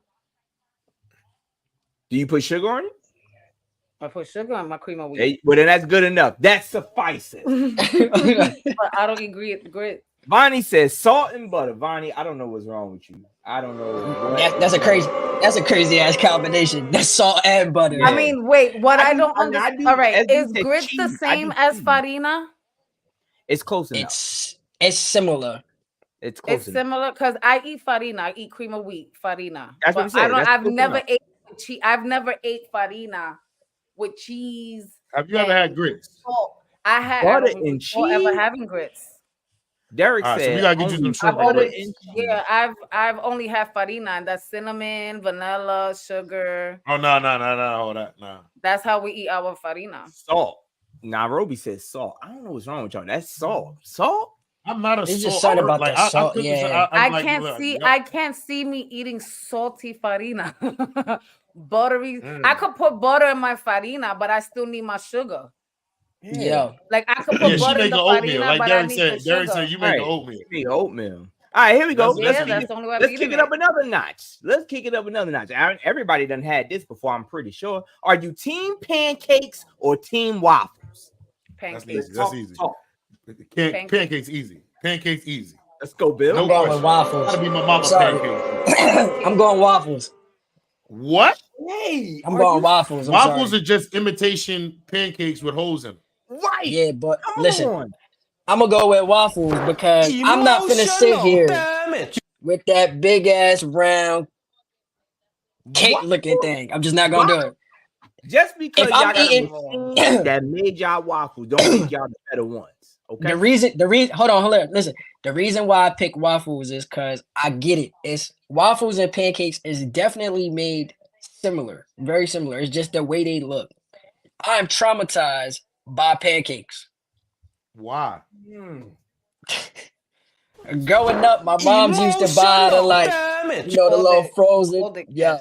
Do you put sugar on it? I put sugar on my cream of wheat. Well, then that's good enough. That suffices. But I don't eat grits. Vonnie says salt and butter. Vonnie, I don't know what's wrong with you. I don't know. That's a crazy ass combination. That's salt and butter. I mean, wait, what I don't understand. All right, is grits the same as farina? It's close enough. It's similar. It's close enough. Similar because I eat farina. I eat cream of wheat farina. That's what I'm saying. I've never ate farina with cheese. Have you ever had grits? I had butter and cheese. Ever having grits. Derek said, so we gotta get you some shrimp and grits. I've only had farina, and that's cinnamon, vanilla, sugar. Oh no, hold that, no. That's how we eat our farina. Salt. Nairobi says salt. I don't know what's wrong with y'all. That's salt. Salt? I'm not a It's salt. just something about that salt. I can't see me eating salty farina. Buttery. I could put butter in my farina, but I still need my sugar. Yeah. Like I could put butter in the farina, like but Derek I need said. the Derek sugar. said you make the oatmeal. Need oatmeal. All right, here we go. Let's kick it up another notch. Let's kick it up another notch. Everybody done had this before, I'm pretty sure. Are you team pancakes or team waffles? Pancakes. That's easy. Pancakes easy. Pancakes easy. Let's go, Bill. I'm going with waffles. Gotta be my mama's pancakes. I'm going waffles. What? Hey, I'm going waffles. Waffles are just imitation pancakes with holes in them. Right. Yeah, but listen, I'm gonna go with waffles because I'm not finna sit here with that big ass round cake looking thing. I'm just not gonna do it. Just because If y'all I'm got eating that made y'all waffles, don't make y'all the better ones. Okay. The reason, hold on. Listen, the reason why I pick waffles is because I get it. It's waffles and pancakes is definitely made similar, very similar. It's just the way they look. I'm traumatized by pancakes. Why? Growing up, my moms used to buy the the little frozen, yeah,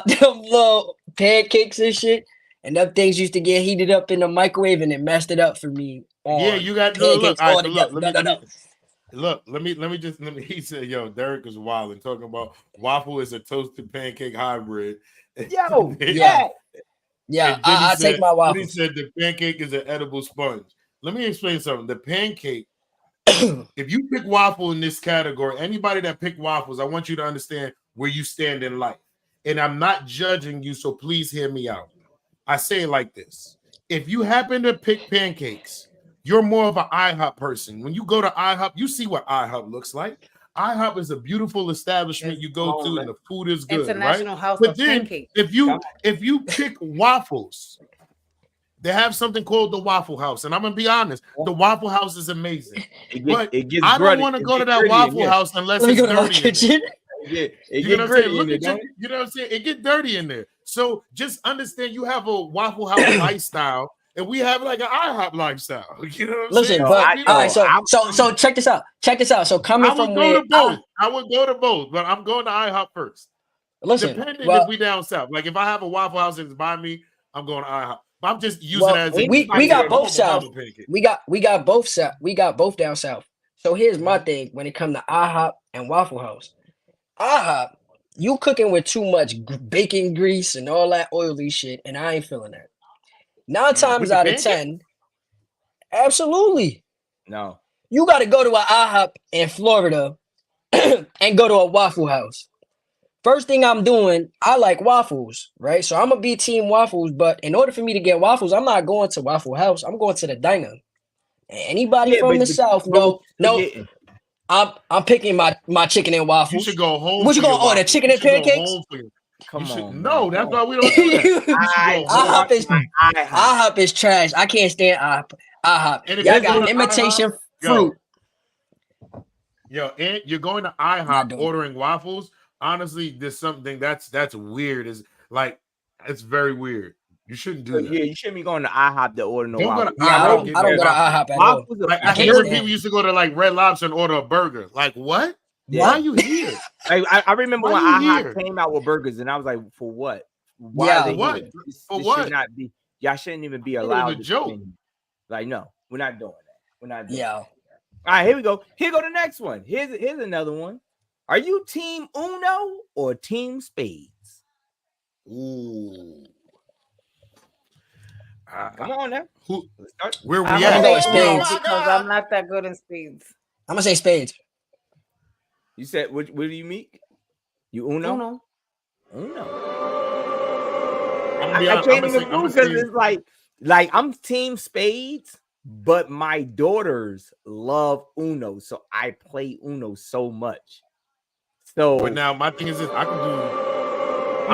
them little pancakes and shit. And them things used to get heated up in the microwave, and it messed it up for me. Yeah, you got pancakes look. Let me. He said, "Yo, Derek is wild and talking about waffle is a toasted pancake hybrid." Yo, yeah. I take my waffles. He said the pancake is an edible sponge. Let me explain something. The pancake. If you pick waffle in this category, anybody that pick waffles, I want you to understand where you stand in life. And I'm not judging you, so please hear me out. I say it like this. If you happen to pick pancakes, you're more of an IHOP person. When you go to IHOP, you see what IHOP looks like. IHOP is a beautiful establishment you go to, and the food is good, International right? House but of then, Pancakes. if you pick waffles, they have something called the Waffle House, and I'm gonna be honest, the Waffle House is amazing. But I don't want to go to that Waffle House unless it's dirty. You know what I'm saying? Look at you. You know what I'm saying? It get dirty in there. So just understand, you have a Waffle House lifestyle, and we have like an IHOP lifestyle. You know what I'm saying? All right. So check this out. So coming from where I would go to both, but I'm going to IHOP first. Listen, depending if we down south. Like if I have a Waffle House that's by me, I'm going to IHOP. But I'm just using it as we got both south. We got both south. We got both down south. So here's my thing when it comes to IHOP and Waffle House. IHOP, you cooking with too much bacon grease and all that oily shit, and I ain't feeling that. 9 times out of 10, absolutely. No. You got to go to an IHOP in Florida and go to a Waffle House. First thing I'm doing, I like waffles, right? So I'm gonna be team waffles, but in order for me to get waffles, I'm not going to Waffle House. I'm going to the diner. And anybody from the South, no, I'm picking my chicken and waffles. You should go home. What you gonna order? Chicken and pancakes? Come on. No, that's why we don't do that. IHOP is trash. I can't stand IHOP. Y'all got imitation fruit. And you're going to IHOP ordering waffles. Honestly, there's something that's weird. Is like it's very weird. You shouldn't do that. Yeah, you shouldn't be going to IHOP to order no waffles. I don't go to IHOP at all. Like, I hear people used to go to like Red Lobster and order a burger. Like what? Yeah. Why are you here? I remember when IHOP came out with burgers, and I was like, for what? Why? What? For what? Should not be. Y'all shouldn't even be allowed. It was a joke. Like, no, we're not doing that. We're not doing that. All right, here we go. Here go the next one. Here's another one. Are you team Uno or team Spades? Ooh. Come on now. Where we I'm at? gonna go with spades because I'm not that good in spades. I'm gonna say spades. You said what do you mean? You Uno? I can't even prove because it's like I'm team spades, but my daughters love Uno, so I play Uno so much. So, but now my thing is this: I'm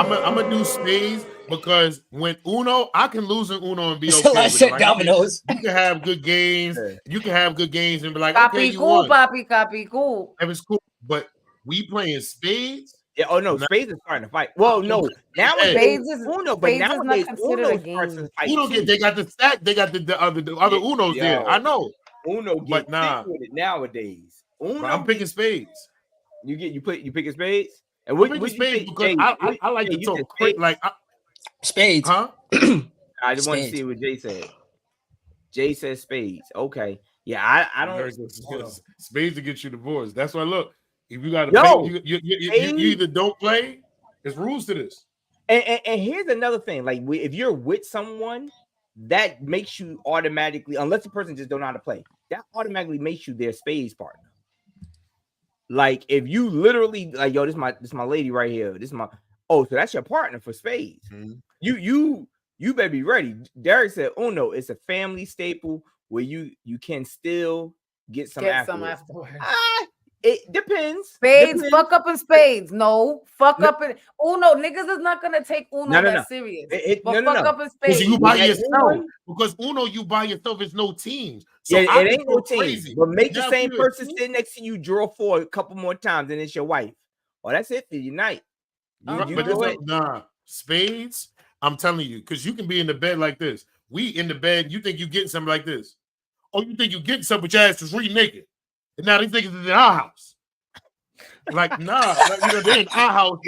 gonna do spades because when Uno, I can lose in Uno and be okay. With it. Like, dominoes. You can have good games. You can have good games and be like, okay, you won. Copy, cool. That was cool. But we playing spades. Yeah. Oh no, spades is starting to fight. Well, no, nowadays spades is Uno, but nowadays Uno starts to fight. Uno they got the stack. They got the other Unos there. I know. Uno get with it nowadays. Uno, I'm picking spades. You pick spades. And what spades because I like to talk quick. Like spades. Huh? I just want to see what Jay said. Jay says spades. Okay. Yeah, I don't. Spades to get you divorced. That's why. Look, if you got to pay, you either don't play. There's rules to this. And here's another thing. Like, if you're with someone, that makes you automatically, unless the person just don't know how to play, that automatically makes you their spades partner. Like, if you literally like, yo, this is my lady right here. This is my so that's your partner for spades. Mm-hmm. You better be ready. Derek said, Uno, it's a family staple where you can still get some afterwards. It depends. Spades, fuck up in spades. No, fuck up in Uno. Niggas is not gonna take Uno that serious. Fuck up in spades. You by yourself. Because Uno, you by yourself. It's no teams. So it ain't no teams. But make the same person sit next to you, draw 4 a couple more times, and it's your wife. Oh, that's it for your night. Nah, spades. I'm telling you, because you can be in the bed like this. We in the bed. You think you getting something like this? Oh, you think you getting something, but your ass is really naked. And now these niggas is in our house. Like, nah, they're in our house.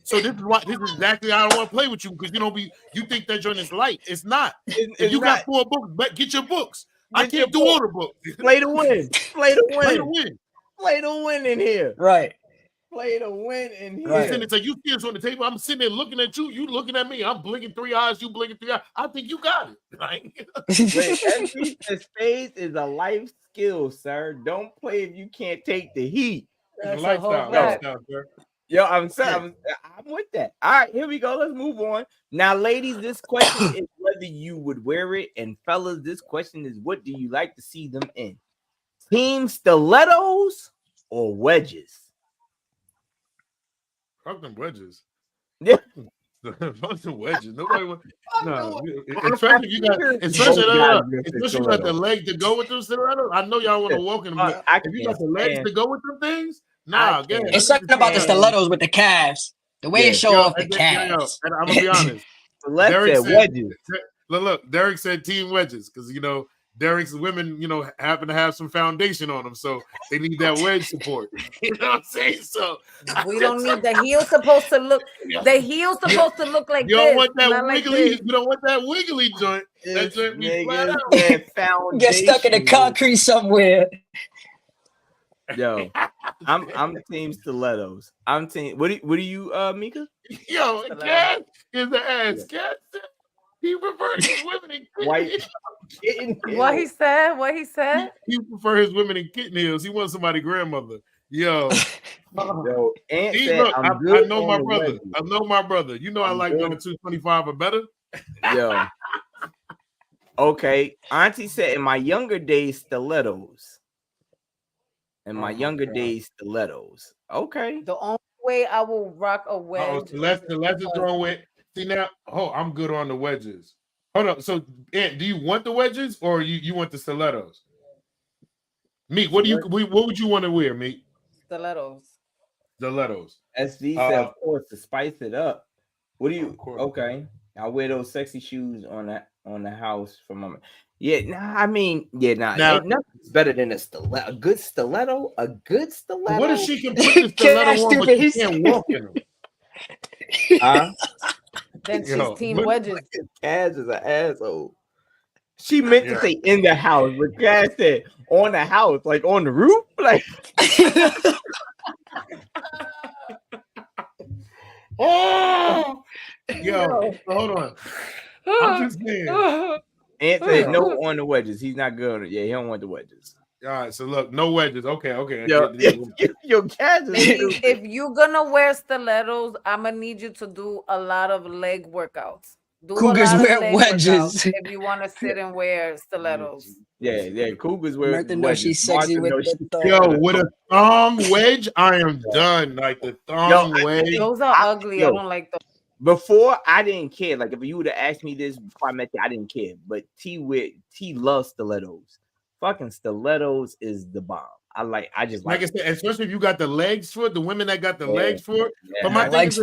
So this is exactly how I don't want to play with you because you think that joint is light. It's not. If you got 4 books, but get your books. I can't do all the books. Play to win. Play to win in here. Right. Play to win in here. Right. So you see us on the table. I'm sitting there looking at you. You looking at me. I'm blinking 3 eyes. You blinking 3 eyes. I think you got it. Like, spades is a life skill, sir. Don't play if you can't take the heat. It's a lifestyle, sir. Yo, I'm with that. All right, here we go. Let's move on. Now, ladies, this question is whether you would wear it, and fellas, this question is what do you like to see them in? Team stilettos or wedges? Fuck them wedges. Yeah. Fuck them wedges. Nobody wants. No, especially if you got the leg to go with those stilettos. I know y'all want to walk in them. If you got the legs to go with them things, nah. It's something about the stilettos with the calves. The way it show off the calves. And I'm gonna be honest. Derek said wedges. Look, Derek said team wedges because Derek's women, happen to have some foundation on them, so they need that wedge support. You know what I'm saying? So we don't need the heel supposed to look. The heel's supposed to look like you this. Don't want that wiggly. You don't want that wiggly joint. That joint be flat out. Get stuck in the concrete somewhere. Yo, I'm team stilettos. I'm team. What do you, Mika? Yo, Cat is the ass. Cat. He prefers his women in kitten heels. What he said? He prefers his women in kitten heels. He wants somebody's grandmother. Yo, I know my brother. I know my brother. I like women 225 or better. Yo. Okay. Auntie said in my younger days, stilettos. Okay. The only way I will rock a wedge. Let's throw it. See now, I'm good on the wedges. Hold up. So, Ant, do you want the wedges or you want the stilettos? Meek, what would you want to wear, Meek? Stilettos. SV said, of course, to spice it up. What do you? Okay, I wear those sexy shoes on the house for my. Yeah, nothing's better than a stiletto. A good stiletto. What if she can put the stiletto on, but she can't walk in them? Then she's team wedges. Kaz is an asshole. She meant to say in the house, but Kaz said on the house, like on the roof, like. Yo, hold on. I'm just saying. Ant said no on the wedges. He's not good on it. Yeah, he don't want the wedges. All right, so look, no wedges. Okay. Yo, if you're gonna wear stilettos, I'm gonna need you to do a lot of leg workouts. Cougars wear wedges if you want to sit and wear stilettos. Yeah. Cougars wear wedges. Know she's sexy with the thumb. Yo, with a thumb wedge, I am done. Like the thumb wedge. Those are ugly. I don't like those. Before I didn't care. Like if you would have asked me this before I met you, I didn't care. But T loves stilettos. Fucking stilettos is the bomb. I just like I said, especially if you got the legs for it, the women that got the legs for it. Yeah, but my thing is,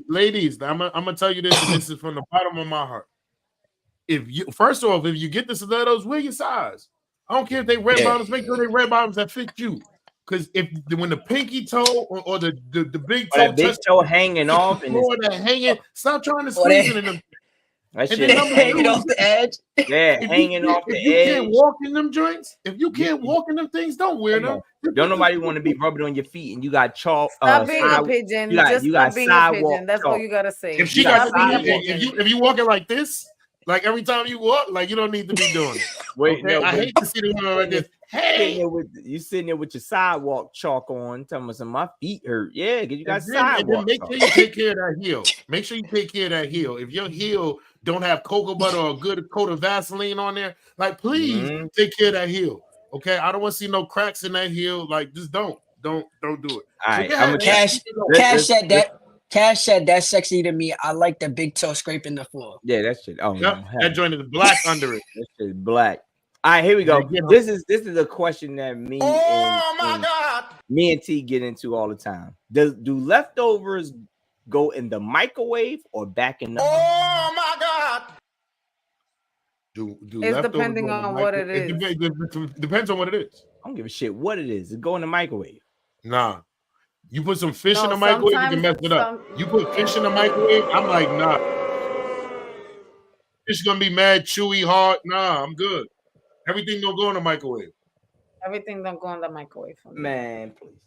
ladies, I'm gonna tell you this, and this is from the bottom of my heart. If you get the stilettos, wear your size. I don't care if they red bottoms, make sure they red bottoms that fit you. Because when the pinky toe or the big toe, big toe hanging off and stop trying to squeeze it in them. That shit hanging off the edge. Yeah, hanging off the edge. If you can't walk in them joints, if you can't walk in them things, don't wear them. Don't nobody want to be rubbing on your feet and you got chalk. Stop being a pigeon. You got being a pigeon. That's all you gotta say. If she got if you walking like this, like every time you walk, like you don't need to be doing it. Wait, okay? I hate to see the woman like this. Hey, you sitting there with your sidewalk chalk on, telling me some my feet hurt. Yeah, because you got sidewalk. Make sure you take care of that heel. Make sure you take care of that heel. If your heel don't have cocoa butter or a good coat of Vaseline on there, like please take care of that heel. Okay, I don't want to see no cracks in that heel. Like just don't do it. All right, I'm Cash said that. Cash said that's sexy to me. I like the big toe scraping the floor. Yeah, that shit. Oh, yep, that joint is black under it. That shit is black. All right, here we go. This is a question that me and T get into all the time. Do leftovers go in the microwave or back in the oven? Oh my God! It's depending on what it is. It depends on what it is. I don't give a shit what it is. It go in the microwave. Nah. You put some fish in the microwave, you can mess it up. You put fish in the microwave, I'm like, nah. Fish gonna be mad, chewy, hard. Nah, I'm good. Everything don't go in the microwave. Everything don't go in the microwave for me. Man, please.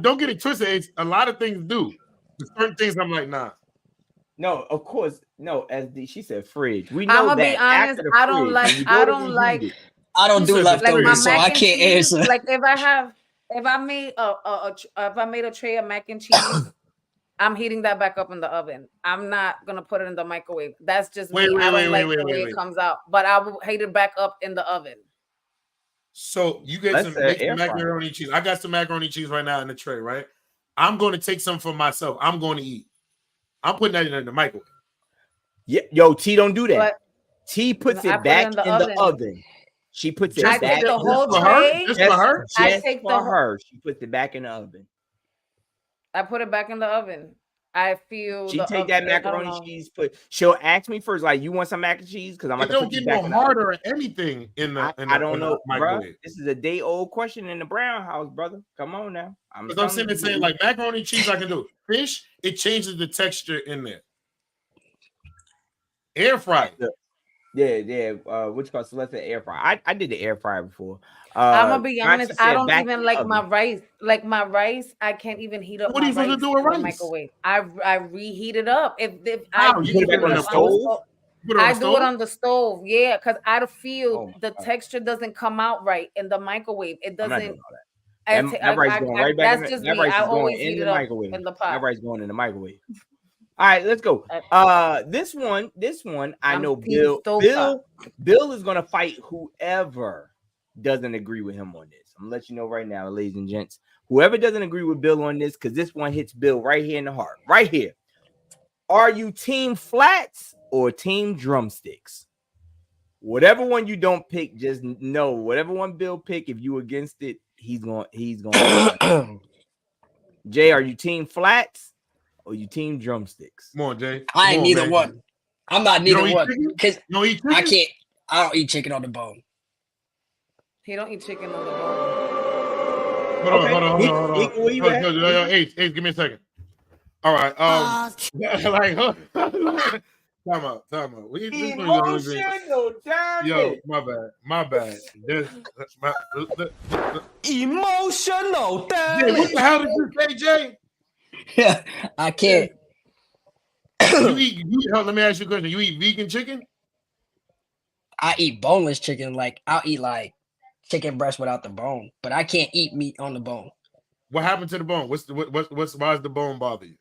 Don't get it twisted. A lot of things do. There's certain things I'm like, nah. No, of course, no. As she said, fridge. We know I'm gonna be honest. I don't do leftovers, so I can't answer. Like if I made a tray of mac and cheese, I'm heating that back up in the oven. I'm not gonna put it in the microwave. That's just me. I don't like the way it comes out, but I will heat it back up in the oven. So you get some macaroni cheese. I got some macaroni cheese right now in the tray, right? I'm going to take some for myself. I'm going to eat. I'm putting that in the microwave. Yeah, yo, T don't do that. But T puts it back in the oven. She puts it back in the whole tray. Just for her. I take for her. She puts it back in the oven. I put it back in the oven. I feel she take that macaroni cheese. She'll ask me first, like, you want some mac and cheese? Because I'm. It don't get no harder or anything in the. I don't know, bro. This is a day-old question in the Brown house, brother. Come on now. I'm sitting there saying like macaroni cheese. I can do fish. It changes the texture in there. Air fry. Yeah. Which called Celeste air fry. I did the air fryer before. I'm gonna be honest. I don't even like my rice. Like my rice, I can't even heat up. What are you supposed to do with rice? Microwave. I reheat it up. If you put it on the stove. I do it on the stove. Yeah, because I feel the texture doesn't come out right in the microwave. It doesn't. That rice going right back. That's just me. I always heat it up in the pot. That rice going in the microwave. All right, let's go. This one, I know Bill is gonna fight whoever doesn't agree with him on this. I'm gonna let you know right now, ladies and gents. Whoever doesn't agree with Bill on this, because this one hits Bill right here in the heart, right here. Are you team flats or team drumsticks? Whatever one you don't pick, just know whatever one Bill pick, if you against it, he's going. Jay, are you team flats? Or you team drumsticks? Come on, Jay. I ain't neither one. I'm not neither one because I can't. I don't eat chicken on the bone. He don't eat chicken on the bone. Hold on. Ace, give me a second. All right. Time out. Emotional damage. Yo, my bad. Emotional damage. What the hell did you say, Jay? Yeah, I can't. Let me ask you a question. You eat vegan chicken? I eat boneless chicken. Like I'll eat like chicken breast without the bone, but I can't eat meat on the bone. What happened to the bone? Why does the bone bother you?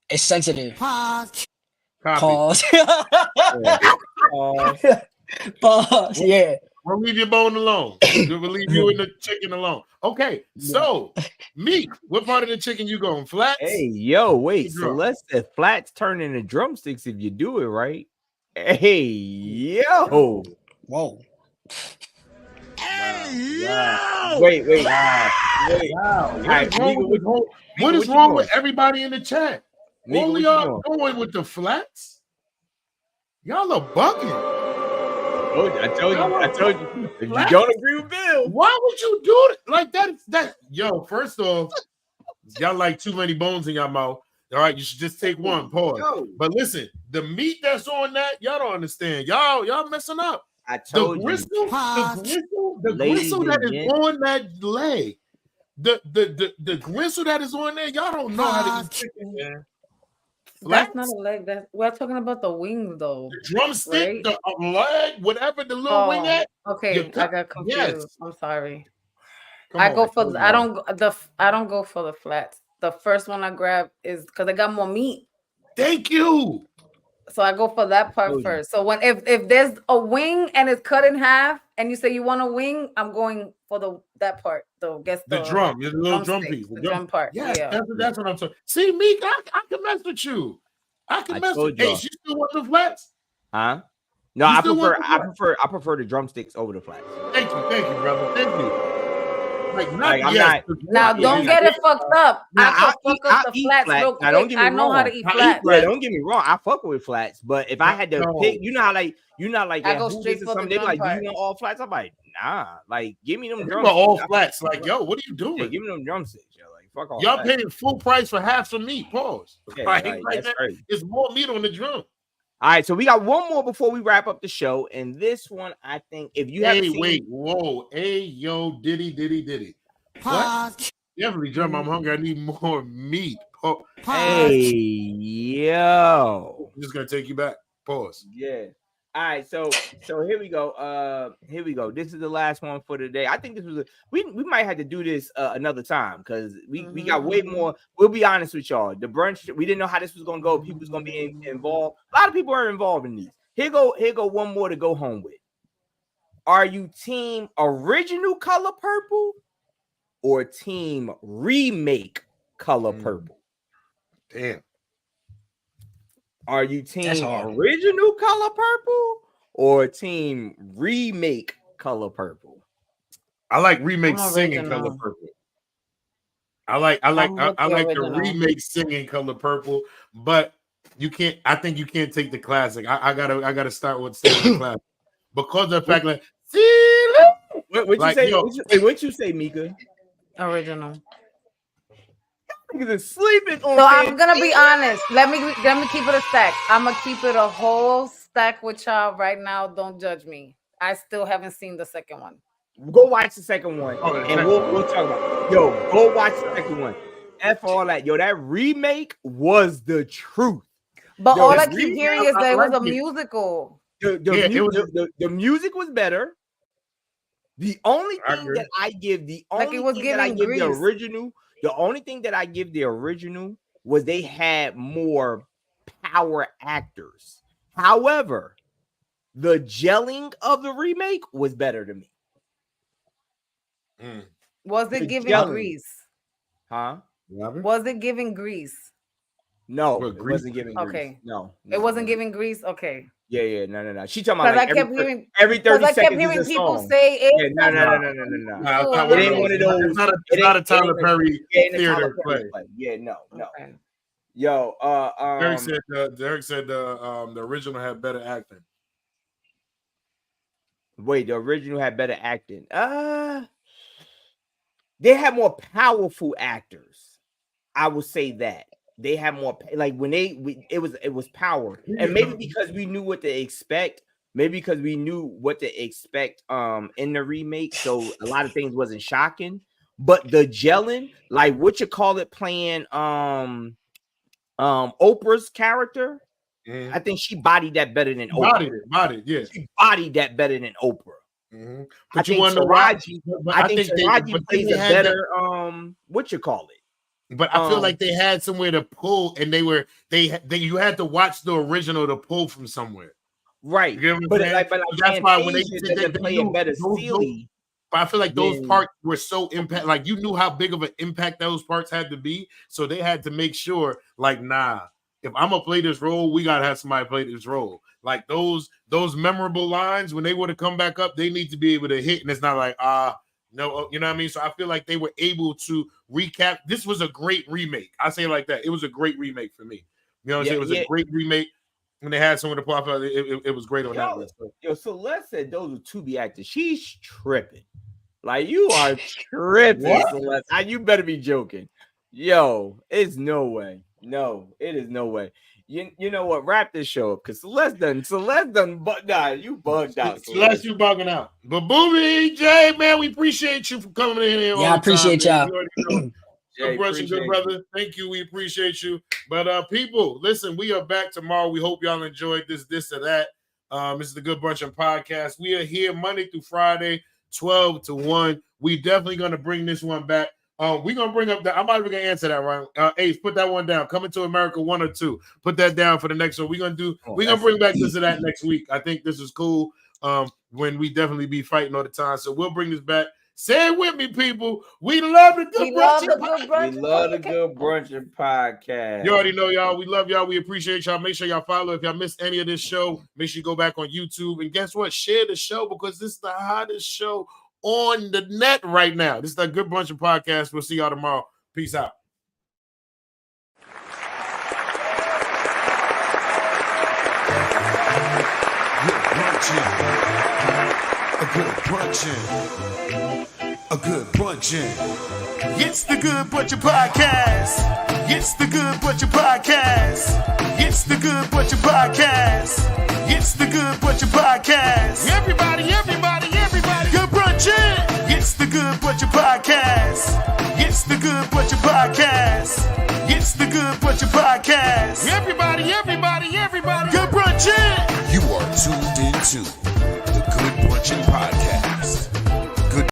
It's sensitive. Pause. Pause. Pause. Yeah. We'll leave your bone alone. We'll leave you and the chicken alone. Okay. So, Meek, what part of the chicken you going? Flats? Hey, yo, wait. Celeste said flats turn into drumsticks if you do it right. Hey, yo. Whoa. Wait. Wow. What is wrong with everybody in the chat? All y'all going with the flats? Y'all are bugging. I told you. If you don't agree with Bill, why would you do it like that? Yo, first off, y'all like too many bones in your mouth. All right, you should just take one. Pause. But listen, the meat that's on that, y'all don't understand. Y'all messing up. I told you. The gristle that is on that leg. The gristle that is on there, y'all don't know how to eat chicken, man. That's not a leg. We're talking about the wings, though. The drumstick, right? The leg, whatever the little wing at. Okay, I got confused. Yes. I'm sorry. I don't go for the flats. The first one I grab is because I got more meat. Thank you. So I go for that part first. So if there's a wing and it's cut in half, and you say you want a wing, I'm going for that part. So guess the drum, the little drum piece, the drum part. Yeah. That's what I'm saying. See, Meek, I can mess with you. I can mess with you. Hey, you still want the flats? Huh? No, I prefer the drumsticks over the flats. Thank you, brother. Thank you. Now don't get it fucked up. I'll fuck up the flats real quick. I know how to eat flats. Yeah, don't get me wrong. I fuck with flats, but if I had to pick, you know how I go straight for something. They like, do you want all flats? I'm like, nah. Like, give me them drumsticks. All flats. Like, yo, what are you doing? Yeah, give me them drumsticks. Yo, like, fuck all. Y'all paying full price for half some meat. Pause. Yeah, that's crazy. It's more meat on the drum. All right, so we got one more before we wrap up the show, and this one I think if you haven't seen. Hey, yo, diddy. What? Definitely, Drum. I'm hungry. I need more meat. Hey, yo. I'm just gonna take you back. Pause. Yeah. All right. So here we go. This is the last one for today. I think this was we might have to do this another time because we got way more. We'll be honest with y'all. The brunch, we didn't know how this was gonna go. People was gonna be involved. A lot of people are involved in these. Here go one more to go home with. Are you team original color purple? Or team remake color purple? Damn. Are you team original color purple or team remake color purple? I like remake singing color purple. I like the remake singing color purple, but you can't. I think you can't take the classic. I gotta start with the classic because of the fact that what you say, Mika? Original. Sleeping on. So I'm gonna be honest. Let me keep it a stack. I'm gonna keep it a whole stack with y'all right now. Don't judge me. I still haven't seen the second one. Go watch the second one, and we'll talk about it. Yo, go watch the second one. F all that. Yo, that remake was the truth. But all I keep hearing is that it was a musical. The music was better. The only thing that I give the original was they had more power actors. However, the gelling of the remake was better to me. Was it giving Grease? Huh? Was it giving Grease? No, it wasn't giving Grease. Okay. No, it wasn't giving Grease. Okay. Yeah, no. She talking about like every 30 seconds. I kept hearing people say it. No. It ain't one of those. It's not a Tyler Perry theater play. Yeah, no. Okay. Yo, Derek said the original had better acting. Wait, the original had better acting. They had more powerful actors. I would say that. They had more like when it was power, and maybe because we knew what to expect, in the remake, so a lot of things wasn't shocking. But the gelling, like what you call it, playing Oprah's character. I think she bodied that better than Oprah. She bodied that better than Oprah. But I think Taraji plays a better what you call it. But I feel like they had somewhere to pull, and you had to watch the original to pull from somewhere. Right. You know but that's why when they play it better silly. But I feel like those parts were so impact. Like you knew how big of an impact those parts had to be, so they had to make sure, like, nah, if I'm gonna play this role, we gotta have somebody play this role. Like those memorable lines when they would have come back up, they need to be able to hit, and it's not like no, you know what I mean. So I feel like they were able to recap. This was a great remake. I say it like that. It was a great remake for me. You know what I'm saying? It was a great remake. When they had someone to pop out, it was great on that list. Celeste said those are to-be actors. She's tripping. Like, you are tripping, Celeste. You better be joking. Yo, it's no way. No, it is no way. You know what? Wrap this show up because Celeste done, but nah, you bugged out. Celeste, you bugging out. But Boomy, Jay, man, we appreciate you for coming in here. Yeah, I appreciate y'all. Good Brunchin, good brother. Thank you. We appreciate you. But people, listen, we are back tomorrow. We hope y'all enjoyed this or that. This is the Good Brunchin Podcast. We are here Monday through Friday, 12 to 1. We definitely gonna bring this one back. We're gonna bring up that. I'm not even gonna answer that right. Ace, put that one down. Coming to America 1 or 2. Put that down for the next one. We're gonna bring back this or that next week. I think this is cool. When we definitely be fighting all the time. So we'll bring this back. Say it with me, people. We love the Good Brunchin. We love the Good Brunchin Podcast. You already know, y'all. We love y'all. We appreciate y'all. Make sure y'all follow. If y'all missed any of this show, make sure you go back on YouTube. And guess what? Share the show because this is the hottest show on the net right now. This is the Good Brunchin Podcast. We'll see y'all tomorrow. Peace out. Good Brunchin. It's the Good Brunchin Podcast. It's the Good Brunchin Podcast. It's the Good Brunchin Podcast. It's the Good Brunchin Podcast. Everybody. Good Brunchin. It's the Good Brunchin Podcast. It's the Good Brunchin Podcast. It's the Good Brunchin Podcast. Everybody. Good Brunchin. You are tuned into